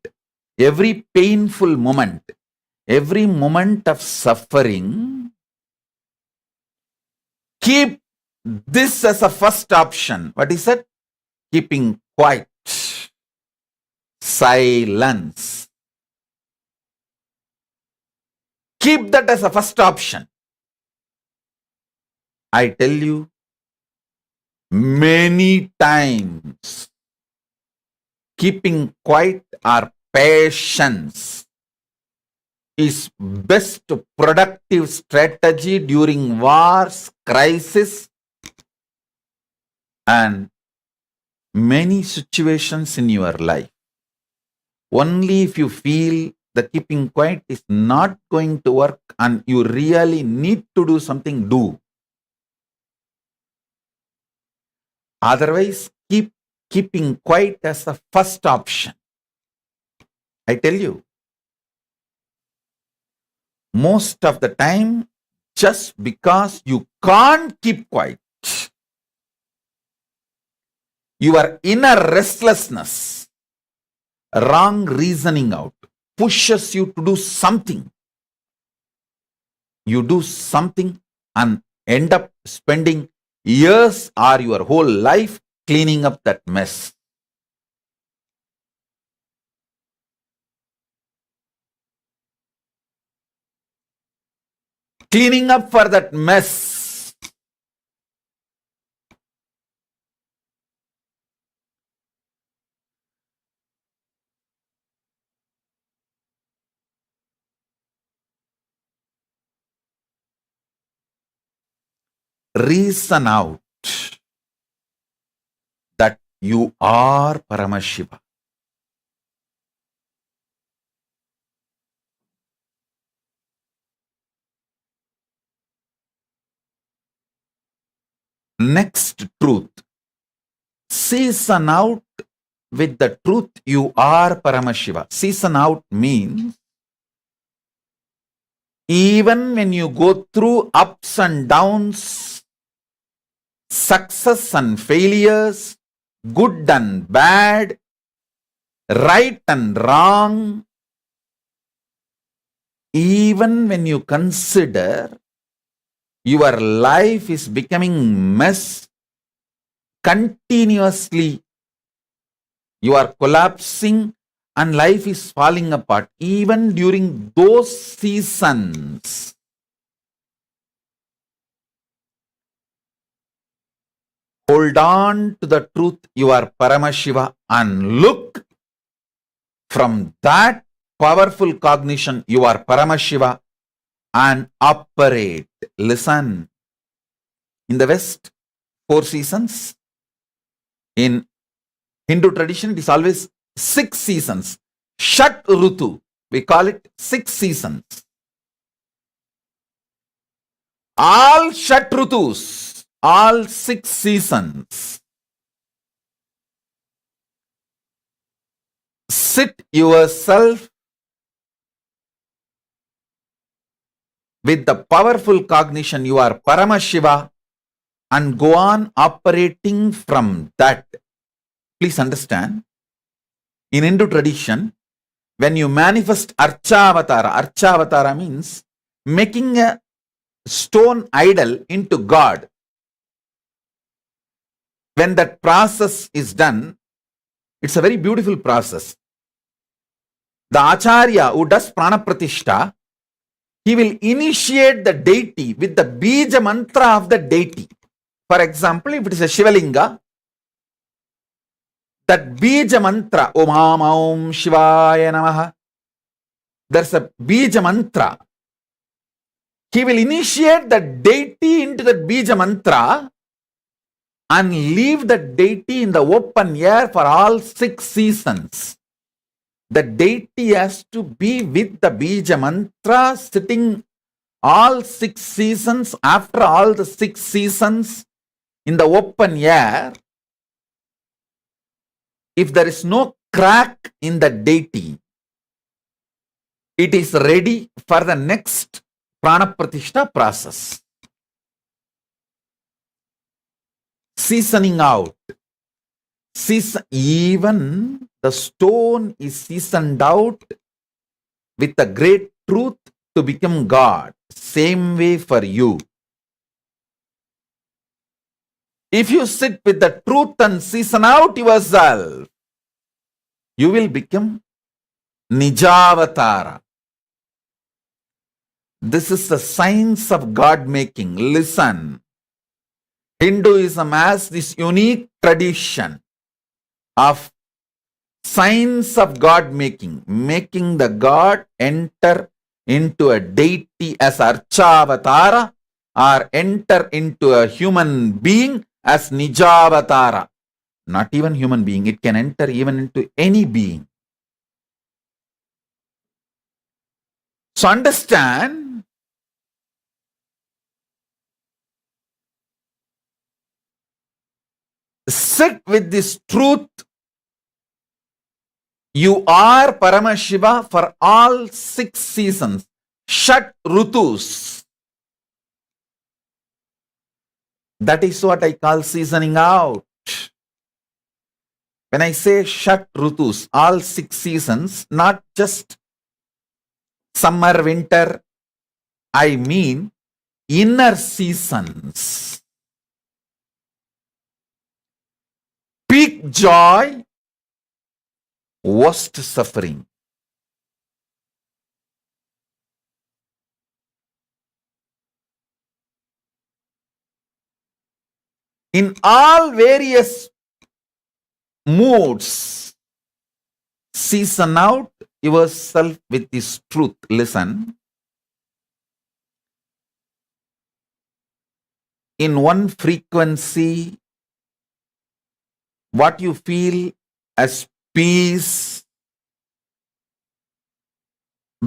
every painful moment, every moment of suffering, keep this as a first option. What is it? Keeping quiet. Silence. Keep that as a first option. I tell you, many times. Keeping quiet or patience is best productive strategy during wars, crisis, and many situations in your life. Only if you feel that keeping quiet is not going to work and you really need to do something, do. Otherwise, keeping quiet as the first option. I tell you, most of the time, just because you can't keep quiet, your inner restlessness, wrong reasoning out, pushes you to do something. You do something and end up spending years or your whole life cleaning up that mess. Cleaning up for that mess. Reason out that you are Paramashiva. Next truth. Season out with the truth you are Paramashiva. Season out means even when you go through ups and downs, success and failures, good and bad, right and wrong, even when you consider your life is becoming mess, continuously you are collapsing and life is falling apart, even during those seasons, hold on to the truth you are Paramashiva and look from that powerful cognition you are Paramashiva and operate. Listen, in the West, 4 seasons. In Hindu tradition, it is always 6 seasons. Shat Rutu, we call it 6 seasons. All Shat Rutus, all 6 seasons. Sit yourself with the powerful cognition you are Paramashiva and go on operating from that. Please understand, in Hindu tradition, when you manifest Archavatara means making a stone idol into God. When that process is done, it's a very beautiful process. The Acharya who does Prana Pratishta, he will initiate the deity with the Bija mantra of the deity. For example, if it is a Shivalinga, that Bija mantra, Om Om Shivaya Namaha, there's a Bija mantra. He will initiate the deity into the Bija mantra and leave the deity in the open air for all 6 seasons. The deity has to be with the Bija mantra sitting all 6 seasons. After all the 6 seasons in the open air, if there is no crack in the deity, it is ready for the next Prana Pratishta process. Seasoning out. Even the stone is seasoned out with the great truth to become God. Same way for you. If you sit with the truth and season out yourself, you will become Nijavatara. This is the science of God making. Listen. Hinduism has this unique tradition of signs of God making the God enter into a deity as Archavatara or enter into a human being as Nijavatara. Not even human being, it can enter even into any being. So understand, sit with this truth. You are Paramashiva for all 6 seasons. Shat Rutus. That is what I call seasoning out. When I say Shat Rutus, all 6 seasons, not just summer, winter, I mean inner seasons. Peak joy, worst suffering. In all various moods, season out yourself with this truth. Listen. In one frequency, what you feel as peace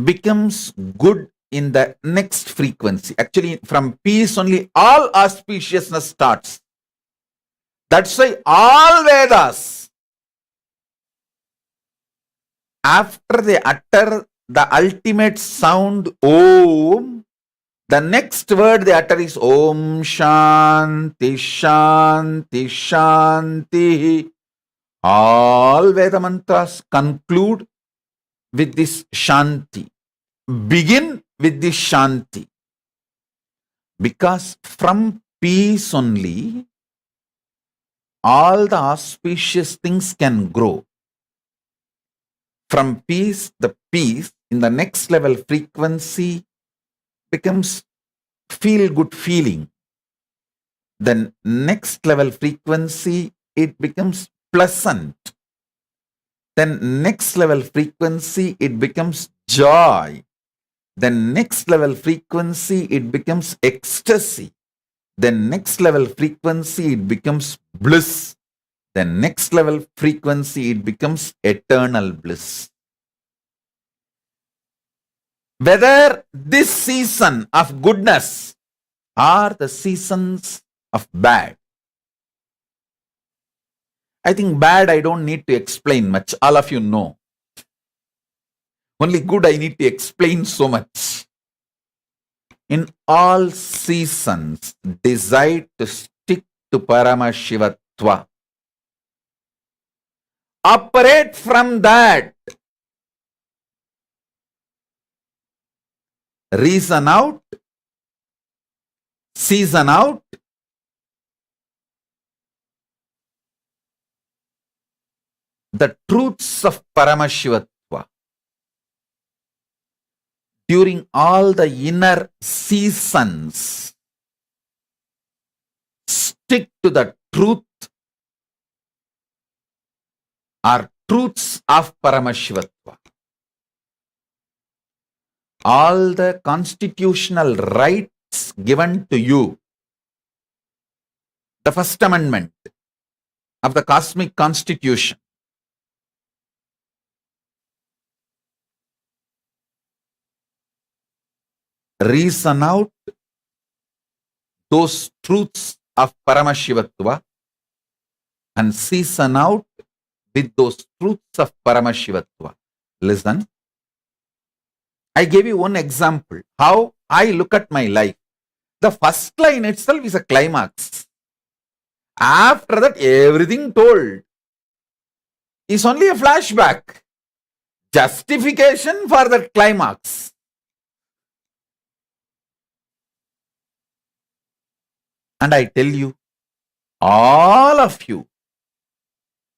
becomes good in the next frequency. Actually, from peace only all auspiciousness starts. That's why all Vedas, after they utter the ultimate sound Om, the next word they utter is Om Shanti Shanti Shanti. All Veda mantras conclude with this Shanti. Begin with this Shanti. Because from peace only, all the auspicious things can grow. From peace, the peace in the next level frequency becomes feel-good feeling. Then next level frequency, it becomes pleasant. Then next level frequency, it becomes joy. Then next level frequency, it becomes ecstasy. Then next level frequency, it becomes bliss. Then next level frequency, it becomes eternal bliss. Whether this season of goodness or the seasons of bad. I think bad I don't need to explain much. All of you know. Only good I need to explain so much. In all seasons, decide to stick to Paramashivatva. Operate from that. Reason out, season out, the truths of Paramashivatva. During all the inner seasons, stick to the truth or truths of Paramashivatva. All the constitutional rights given to you, the First Amendment of the Cosmic Constitution, reason out those truths of Paramashivatva and season out with those truths of Paramashivatva. Listen. I gave you one example, how I look at my life. The first line itself is a climax. After that, everything told is only a flashback. Justification for the climax. And I tell you, all of you,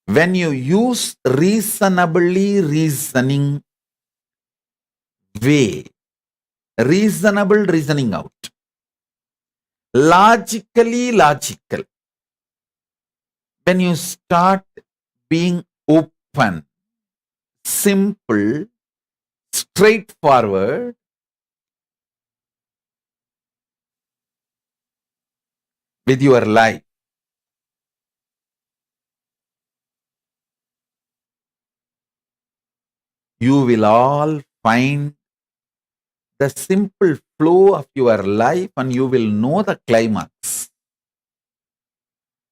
when you use reasonably reasoning way, reasonable reasoning out, logically logical, when you start being open, simple, straightforward, with your life, you will all find the simple flow of your life and you will know the climax.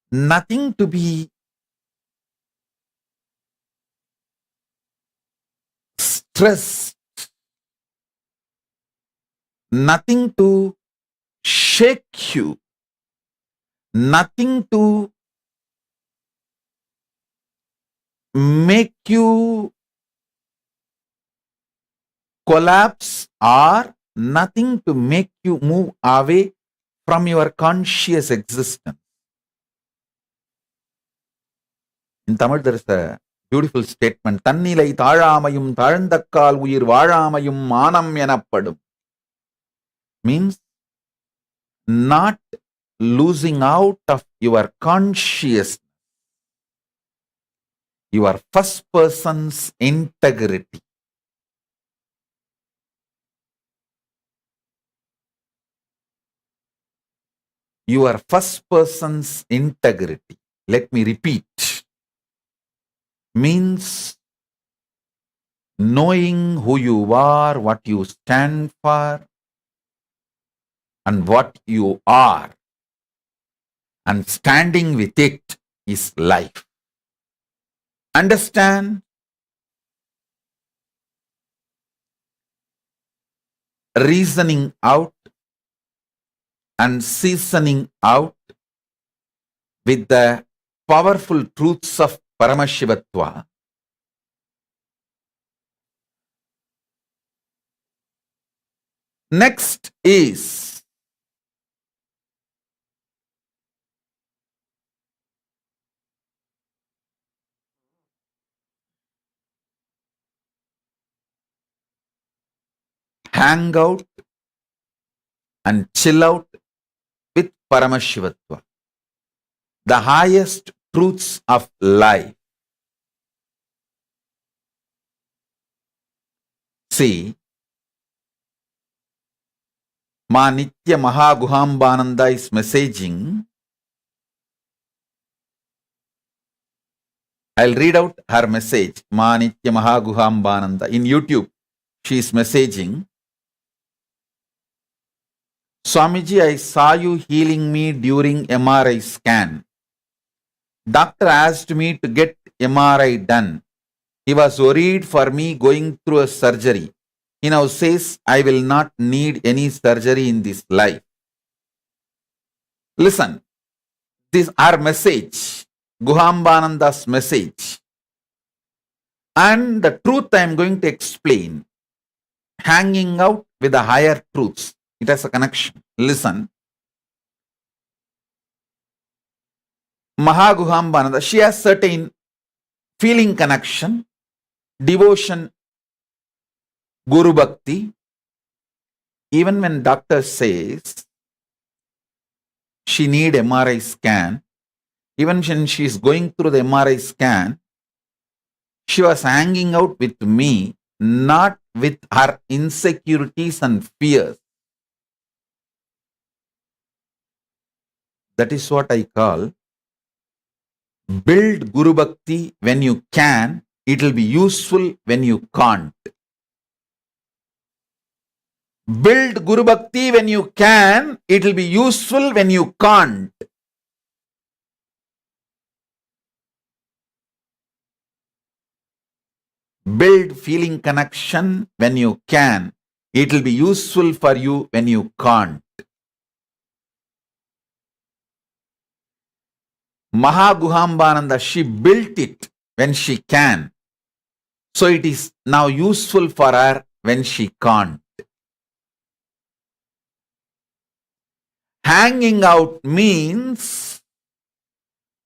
Nothing to be stressed, nothing to shake you, nothing to make you collapse or nothing to make you move away from your conscious existence. In Tamil, there is a beautiful statement. Tannilai தாழாமையும் தாழ்ந்தக்கால் உயிர் வாழாமையும் மானம் எனப்படும். Means not losing out of your consciousness, your first person's integrity. Your first person's integrity. Let me repeat. Means knowing who you are, what you stand for, and what you are, and standing with it is life. Understand? Reasoning out and seasoning out with the powerful truths of Paramashivatva. Next is hang out and chill out with Paramashivatva, the highest truths of life. See, Ma Nitya Mahaguhambananda is messaging. I'll read out her message. Ma Nitya Mahaguhambananda in YouTube. She is messaging. Swamiji, I saw you healing me during MRI scan. Doctor asked me to get MRI done. He was worried for me going through a surgery. He now says I will not need any surgery in this life. Listen, this is our message, Guhambananda's message. And the truth I am going to explain, hanging out with the higher truths. It has a connection. Listen. Mahaguhambananda, she has certain feeling connection, devotion, Guru Bhakti. Even when doctor says she need MRI scan, even when she is going through the MRI scan, she was hanging out with me, not with her insecurities and fears. That is what I call build Guru Bhakti when you can, it will be useful when you can't. Build Guru Bhakti when you can, it will be useful when you can't. Build feeling connection when you can, it will be useful for you when you can't. Mahaguhambananda, she built it when she can. So it is now useful for her when she can't. Hanging out means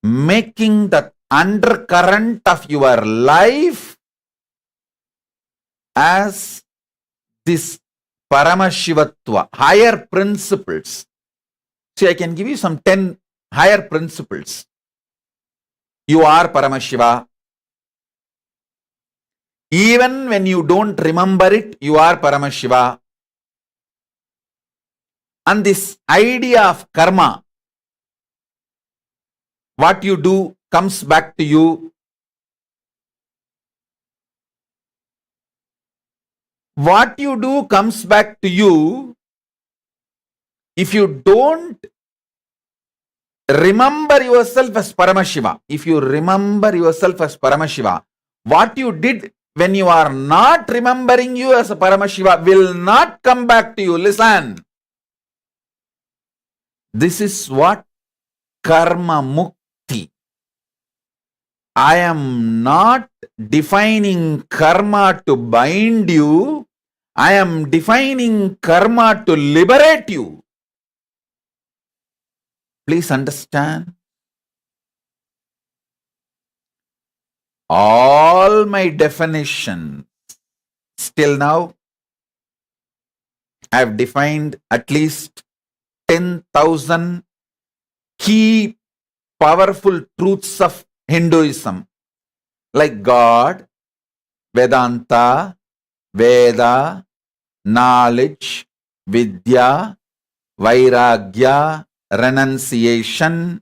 making the undercurrent of your life as this Paramashivatva, higher principles. See, I can give you some 10 higher principles. you are Paramashiva. Even when you don't remember it, you are Paramashiva. And this idea of karma, what you do comes back to you. What you do comes back to you. If you don't remember yourself as Paramashiva, if you remember yourself as Paramashiva, what you did when you are not remembering you as a Paramashiva will not come back to you. Listen. This is what karma mukti. I am not defining karma to bind you. I am defining karma to liberate you. Please understand. All my definitions still now, I have defined at least 10,000 key powerful truths of Hinduism, like God, Vedanta, Veda, knowledge, Vidya, Vairagya, renunciation,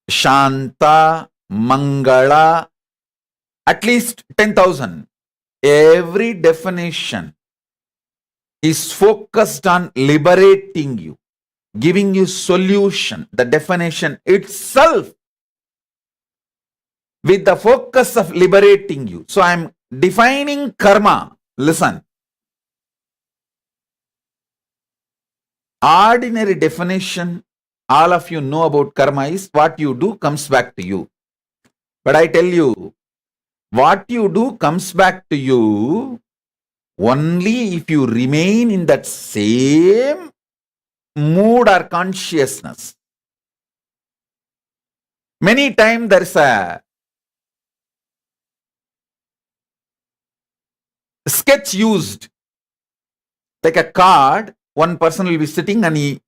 Shanta, Mangala, at least 10,000. Every definition is focused on liberating you, giving you solution. The definition itself with the focus of liberating you. So I am defining karma. Listen. Ordinary definition, all of you know about karma is what you do comes back to you. But I tell you, what you do comes back to you only if you remain in that same mood or consciousness. Many times there is a sketch used, like a card. One person will be sitting and he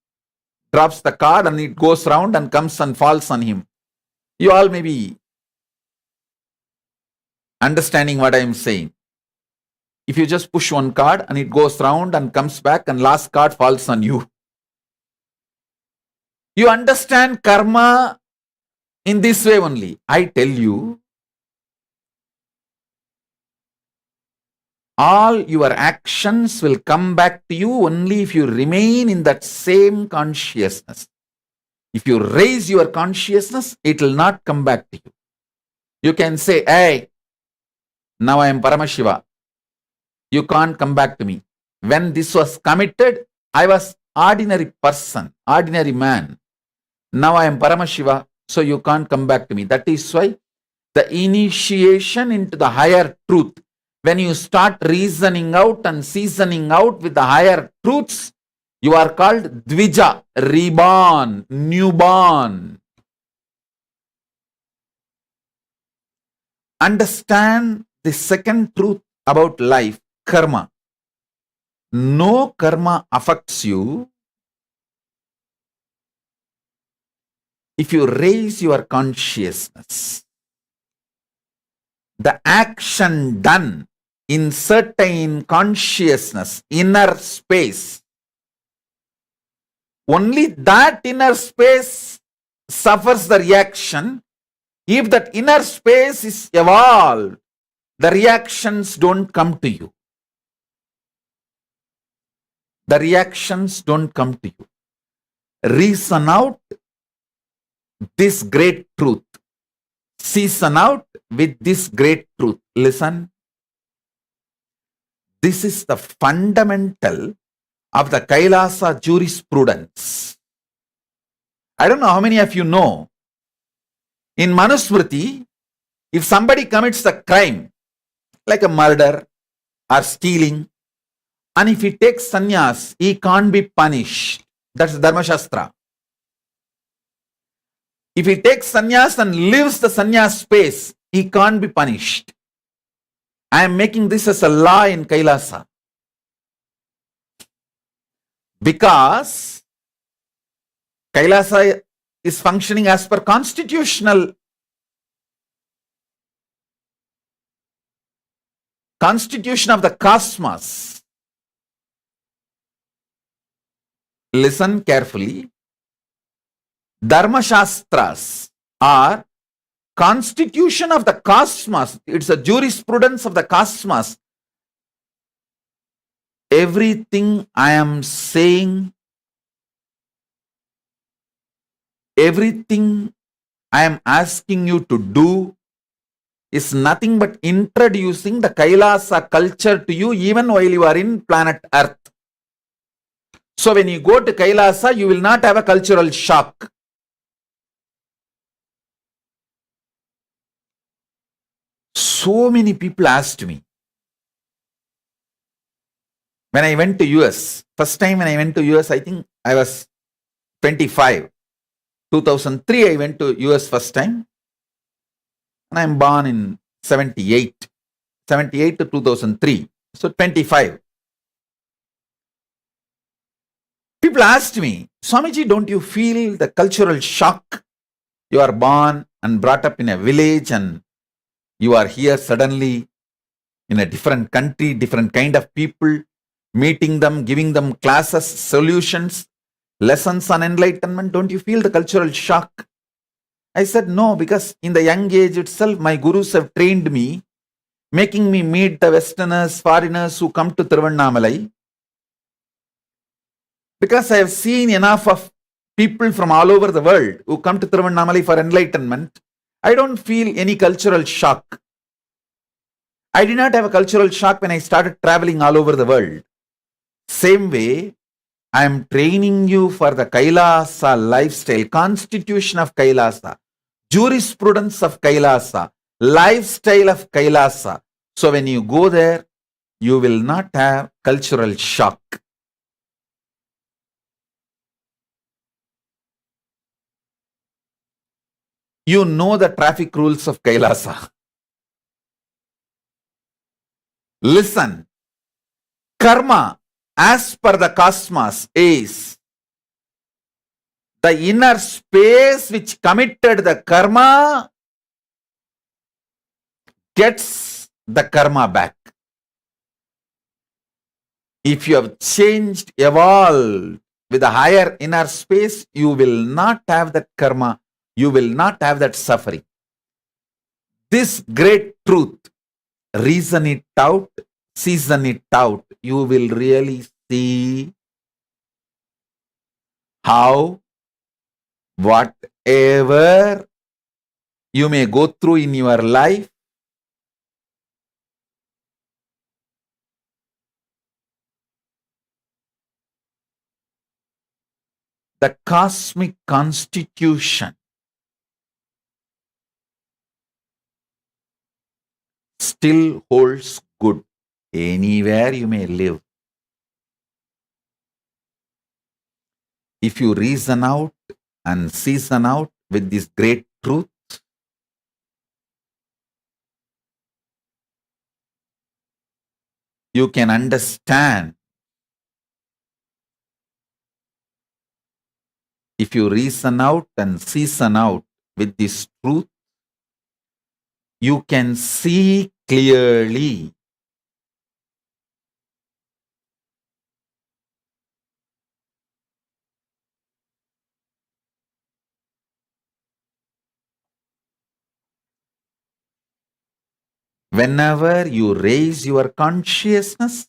drops the card and it goes round and comes and falls on him. You all may be understanding what I am saying. If you just push one card and it goes round and comes back and last card falls on you. You understand karma in this way only. I tell you, all your actions will come back to you only if you remain in that same consciousness. If you raise your consciousness, it will not come back to you. You can say, hey, now I am Paramashiva. You can't come back to me. When this was committed, I was ordinary person, ordinary man. Now I am Paramashiva, so you can't come back to me. That is why the initiation into the higher truth, when you start reasoning out and seasoning out with the higher truths, you are called Dvija, reborn, newborn. Understand the second truth about life, karma. No karma affects you if you raise your consciousness. The action done in certain consciousness, inner space, only that inner space suffers the reaction. If that inner space is evolved, the reactions don't come to you. The reactions don't come to you. Reason out this great truth. Season out with this great truth. Listen. This is the fundamental of the KAILASA jurisprudence. I don't know how many of you know, in Manusmriti, if somebody commits a crime, like a murder or stealing, and if he takes sannyas, he can't be punished. That's Dharma Shastra. If he takes sannyas and lives the sannyas space, he can't be punished. I am making this as a law in KAILASA. Because KAILASA is functioning as per constitution of the cosmos. Listen carefully. Dharma Shastras are constitution of the cosmos. It's a jurisprudence of the cosmos. Everything I am saying, everything I am asking you to do is nothing but introducing the Kailasa culture to you even while you are in planet Earth. So when you go to Kailasa, you will not have a cultural shock. So many people asked me, when I went to US, first time when I went to US, I think I was 25. 2003, I went to US first time. And I'm born in 78. 78 to 2003. So 25. People asked me, Swamiji, don't you feel the cultural shock? You are born and brought up in a village and you are here suddenly in a different country, different kind of people, meeting them, giving them classes, solutions, lessons on enlightenment. Don't you feel the cultural shock? I said, no, because in the young age itself, my gurus have trained me, making me meet the Westerners, foreigners who come to Tiruvannamalai. Because I have seen enough of people from all over the world who come to Tiruvannamalai for enlightenment, I don't feel any cultural shock. I did not have a cultural shock when I started traveling all over the world. Same way, I am training you for the Kailasa lifestyle, constitution of Kailasa, jurisprudence of Kailasa, lifestyle of Kailasa. So when you go there, you will not have cultural shock. You know the traffic rules of Kailasa. Listen, karma as per the cosmos is the inner space which committed the karma gets the karma back. If you have changed, evolved with a higher inner space, you will not have that karma. You will not have that suffering. This great truth, reason it out, season it out, you will really see how whatever you may go through in your life, the cosmic constitution still holds good anywhere you may live. If you reason out and season out with this great truth, you can understand. If you reason out and season out with this truth, you can see clearly. Whenever you raise your consciousness,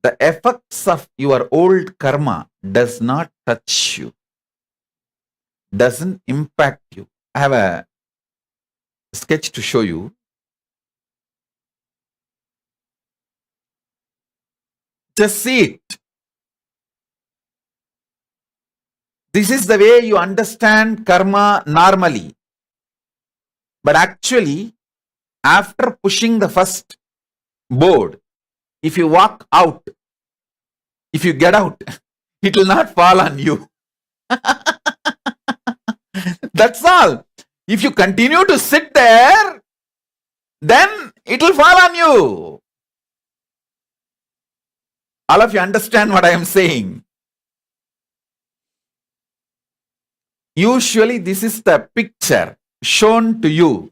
the effects of your old karma does not touch you, doesn't impact you. I have a sketch to show you. Just see it. This is the way you understand karma normally. But actually, after pushing the first board, if you walk out, if you get out, it will not fall on you. That's all. If you continue to sit there, then it will fall on you. All of you understand what I am saying. Usually this is the picture shown to you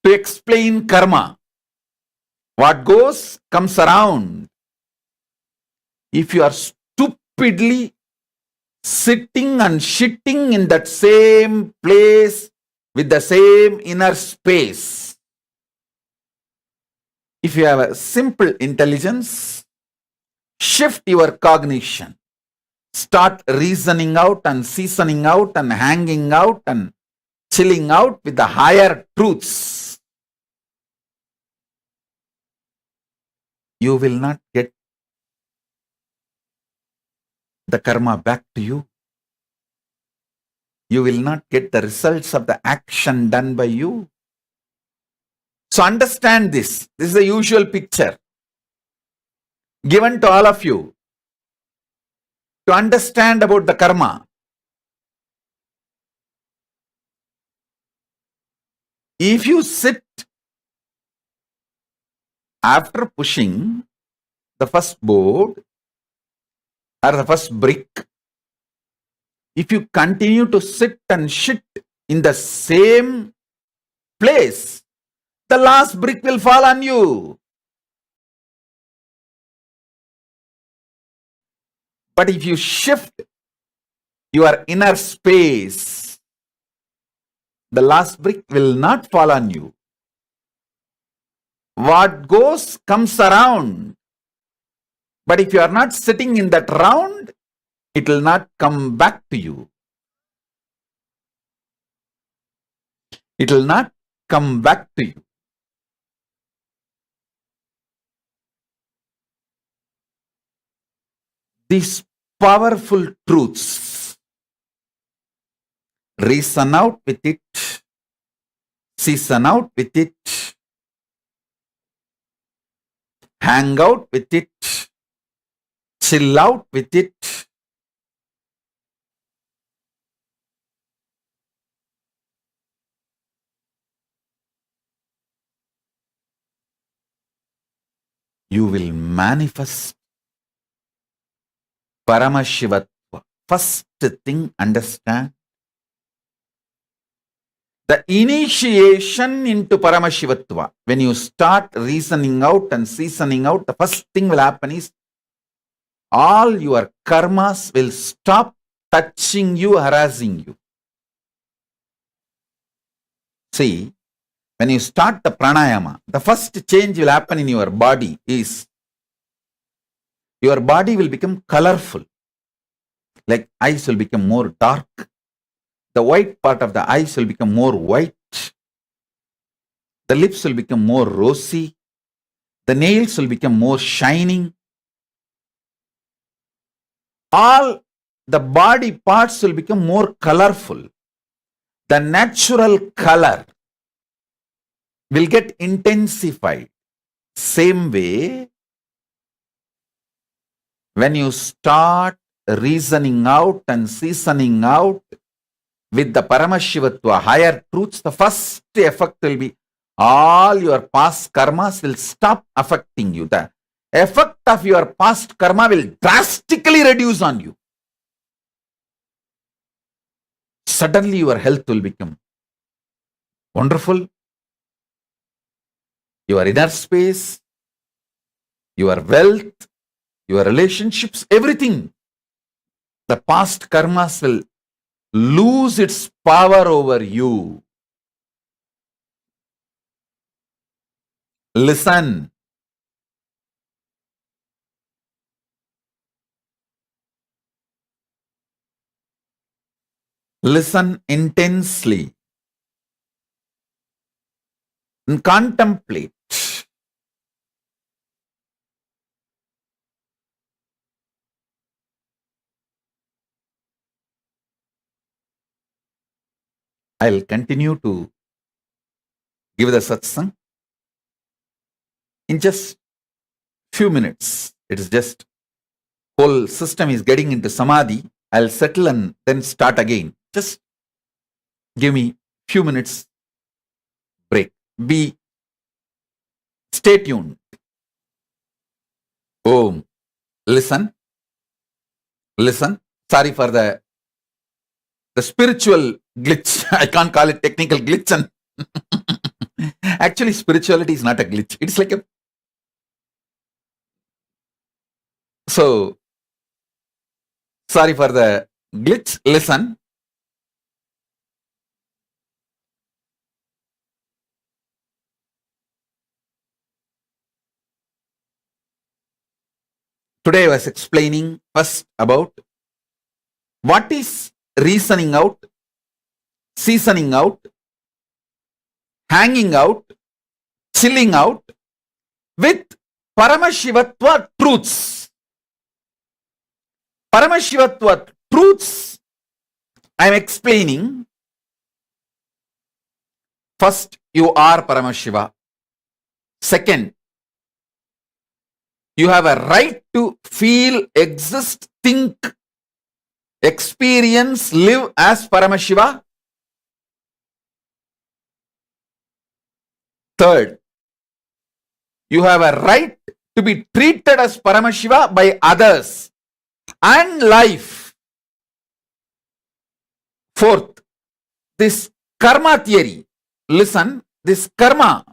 to explain karma. What goes comes around. If you are stupidly sitting and shitting in that same place with the same inner space, if you have a simple intelligence, shift your cognition. Start reasoning out and seasoning out and hanging out and chilling out with the higher truths. You will not get the karma back to you. You will not get the results of the action done by you. So understand this. This is the usual picture given to all of you to understand about the karma. If you sit after pushing the first board or the first brick, if you continue to sit and shit in the same place, the last brick will fall on you. But if you shift your inner space, the last brick will not fall on you. What goes comes around. But if you are not sitting in that round, it will not come back to you. It will not come back to you. These powerful truths, reason out with it, season out with it, hang out with it, chill out with it. You will manifest Paramashivatva. First thing, understand. The initiation into Paramashivatva, when you start reasoning out and seasoning out, the first thing will happen is all your karmas will stop touching you, harassing you. See, when you start the pranayama, the first change will happen in your body is your body will become colorful. Like eyes will become more dark. The white part of the eyes will become more white. The lips will become more rosy. The nails will become more shining. All the body parts will become more colorful. The natural color will get intensified. Same way, when you start reasoning out and seasoning out with the Paramashivatva, higher truths, the first effect will be all your past karmas will stop affecting you. The effect of your past karma will drastically reduce on you. Suddenly your health will become wonderful. Your inner space, your wealth, your relationships, everything. The past karmas will lose its power over you. Listen. Listen intensely and contemplate. I'll continue to give the satsang in just few minutes. It is just whole system is getting into samadhi. I'll settle and then start again. Just give me few minutes break. Stay tuned. Om. Listen. Sorry for the the spiritual glitch. I can't call it technical glitch. And actually, spirituality is not a glitch. It's like a... So, sorry for the glitch. Listen. Today I was explaining first about what is reasoning out, seasoning out, hanging out, chilling out with Paramashivatva truths. Paramashivatva truths I am explaining. First, you are Paramashiva. Second, you have a right to feel, exist, think, experience, live as Paramashiva. Third, you have a right to be treated as Paramashiva by others and life. Fourth, this karma theory. Listen, this karma.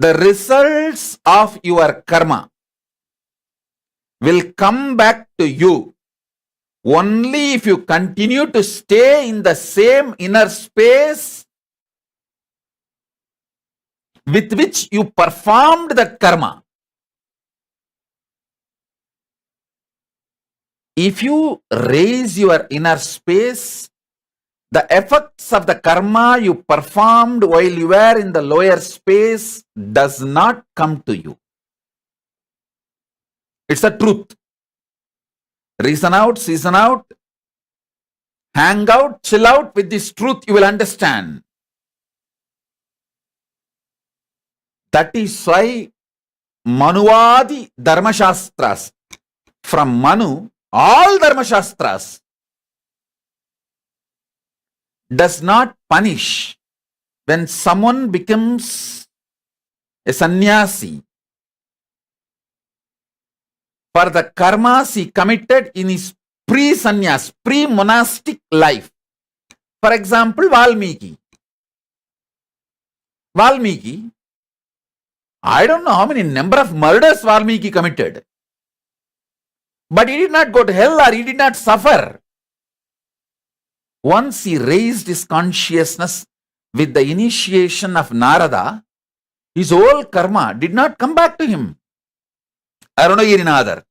The results of your karma will come back to you only if you continue to stay in the same inner space with which you performed that karma. If you raise your inner space, the effects of the karma you performed while you were in the lower space does not come to you. It's the truth. Reason out, season out, hang out, chill out with this truth, you will understand. That is why Manuvadi Dharmashastras, from Manu, all Dharmashastras, does not punish when someone becomes a sannyasi for the karmas he committed in his pre-sannyas, pre-monastic life. For example, Valmiki. I don't know how many number of murders Valmiki committed. But he did not go to hell or he did not suffer. Once he raised his consciousness with the initiation of Narada, his whole karma did not come back to him. Arunagirinathar.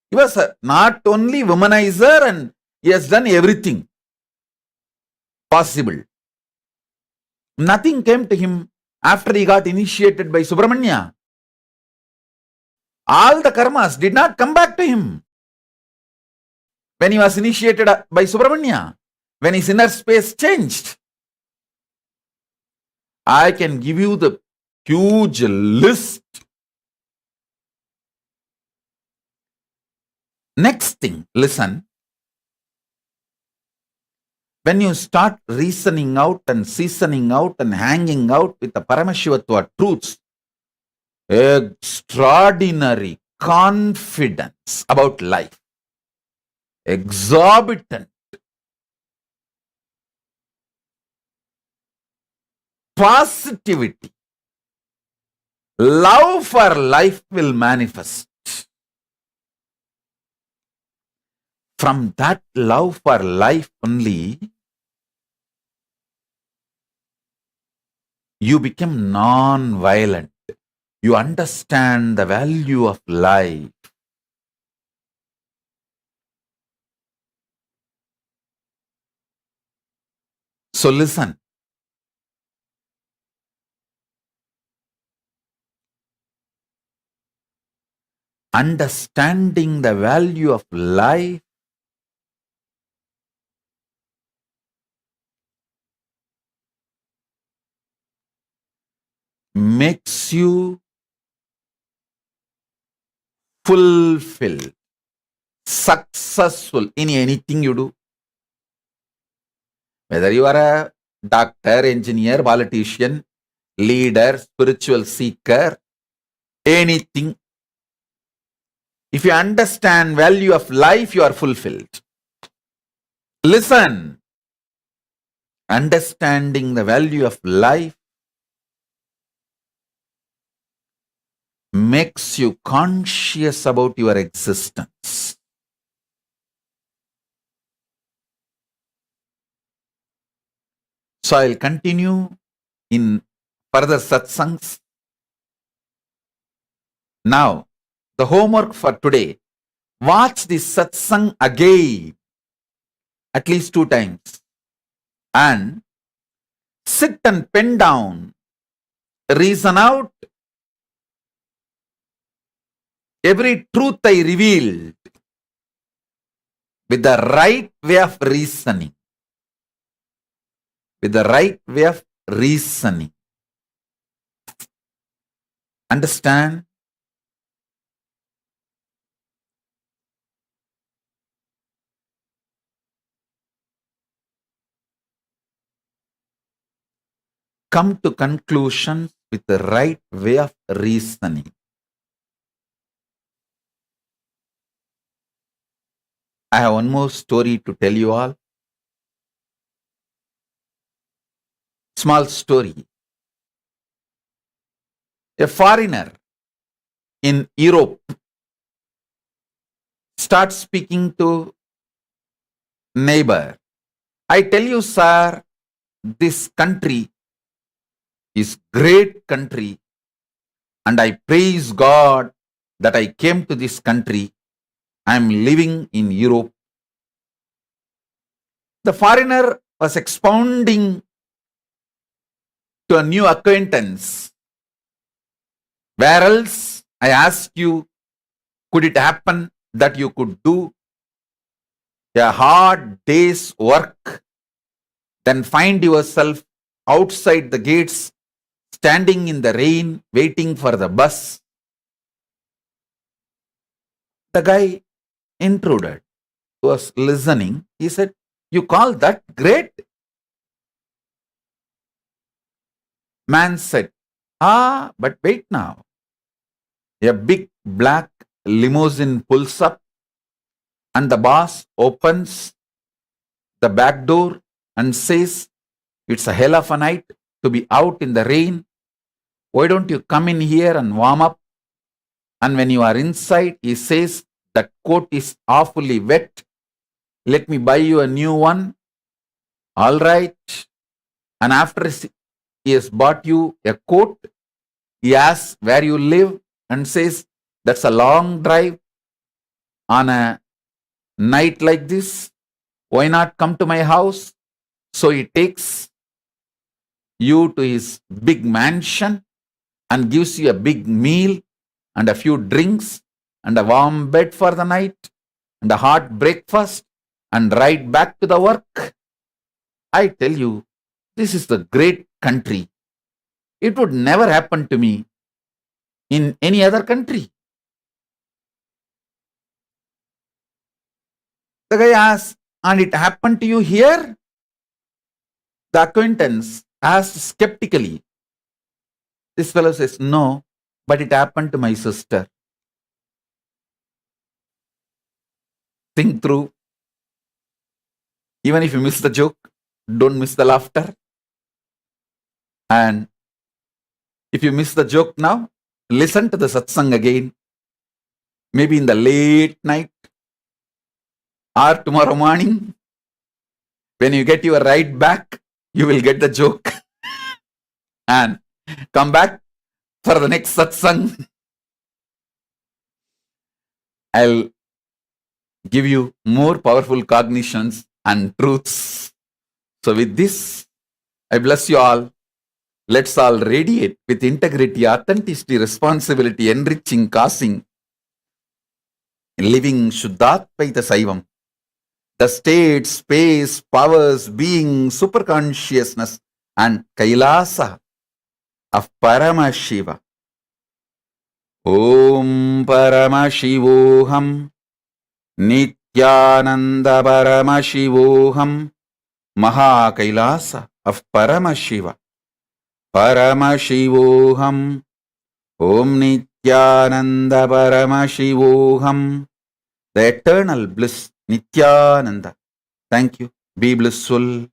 He was not only womanizer and he has done everything possible. Nothing came to him after he got initiated by Subramanya. All the karmas did not come back to him when he was initiated by Subramanya, when his inner space changed. I can give you the huge list. Next thing, listen. When you start reasoning out and seasoning out and hanging out with the Paramashivatva truths, extraordinary confidence about life, exorbitant positivity, love for life will manifest. From that love for life only, you become non-violent. You understand the value of life. So listen. Understanding the value of life makes you fulfilled, successful in anything you do. Whether you are a doctor, engineer, politician, leader, spiritual seeker, anything. If you understand value of life, you are fulfilled. Listen. Understanding the value of life makes you conscious about your existence. So I'll continue in further satsangs. Now, the homework for today, watch this satsang again, at least 2 times, and sit and pen down, reason out every truth I revealed with the right way of reasoning. With the right way of reasoning. Understand? Come to conclusions with the right way of reasoning. I have one more story to tell you all. Small story. A foreigner in Europe starts speaking to neighbor. I tell you, sir, this country is great country, and I praise God that I came to this country. I am living in Europe. The foreigner was expounding to a new acquaintance. Where else, I asked you, could it happen that you could do a hard day's work, then find yourself outside the gates, standing in the rain, waiting for the bus? The guy intruded, was listening. He said, you call that great? Man said, but wait now. A big black limousine pulls up, and the boss opens the back door and says, it's a hell of a night to be out in the rain. Why don't you come in here and warm up? And when you are inside, he says, that coat is awfully wet. Let me buy you a new one. All right. And after he has bought you a coat, he asks where you live and says, that's a long drive on a night like this. Why not come to my house? So he takes you to his big mansion and gives you a big meal and a few drinks and a warm bed for the night and a hot breakfast and ride back to the work. I tell you, this is the great country. It would never happen to me in any other country. The guy asks, and it happened to you here? The acquaintance asked skeptically. This fellow says, no, but it happened to my sister. Think through. Even if you miss the joke, don't miss the laughter. And if you miss the joke now, listen to the satsang again. Maybe in the late night or tomorrow morning. When you get your ride back, you will get the joke. And come back for the next satsang. I'll give you more powerful cognitions and truths. So with this, I bless you all. Let's all radiate with integrity, authenticity, responsibility, enriching, causing, living Shuddhatvaita Saivam. The state, space, powers, being, superconsciousness, and KAILASA of Paramashiva. Om Paramashivoham Nithyananda Paramashivoham KAILASA of Paramashiva. Paramashivoham. Om Nithyananda Paramashivoham. The eternal bliss, Nithyananda. Thank you. Be blissful.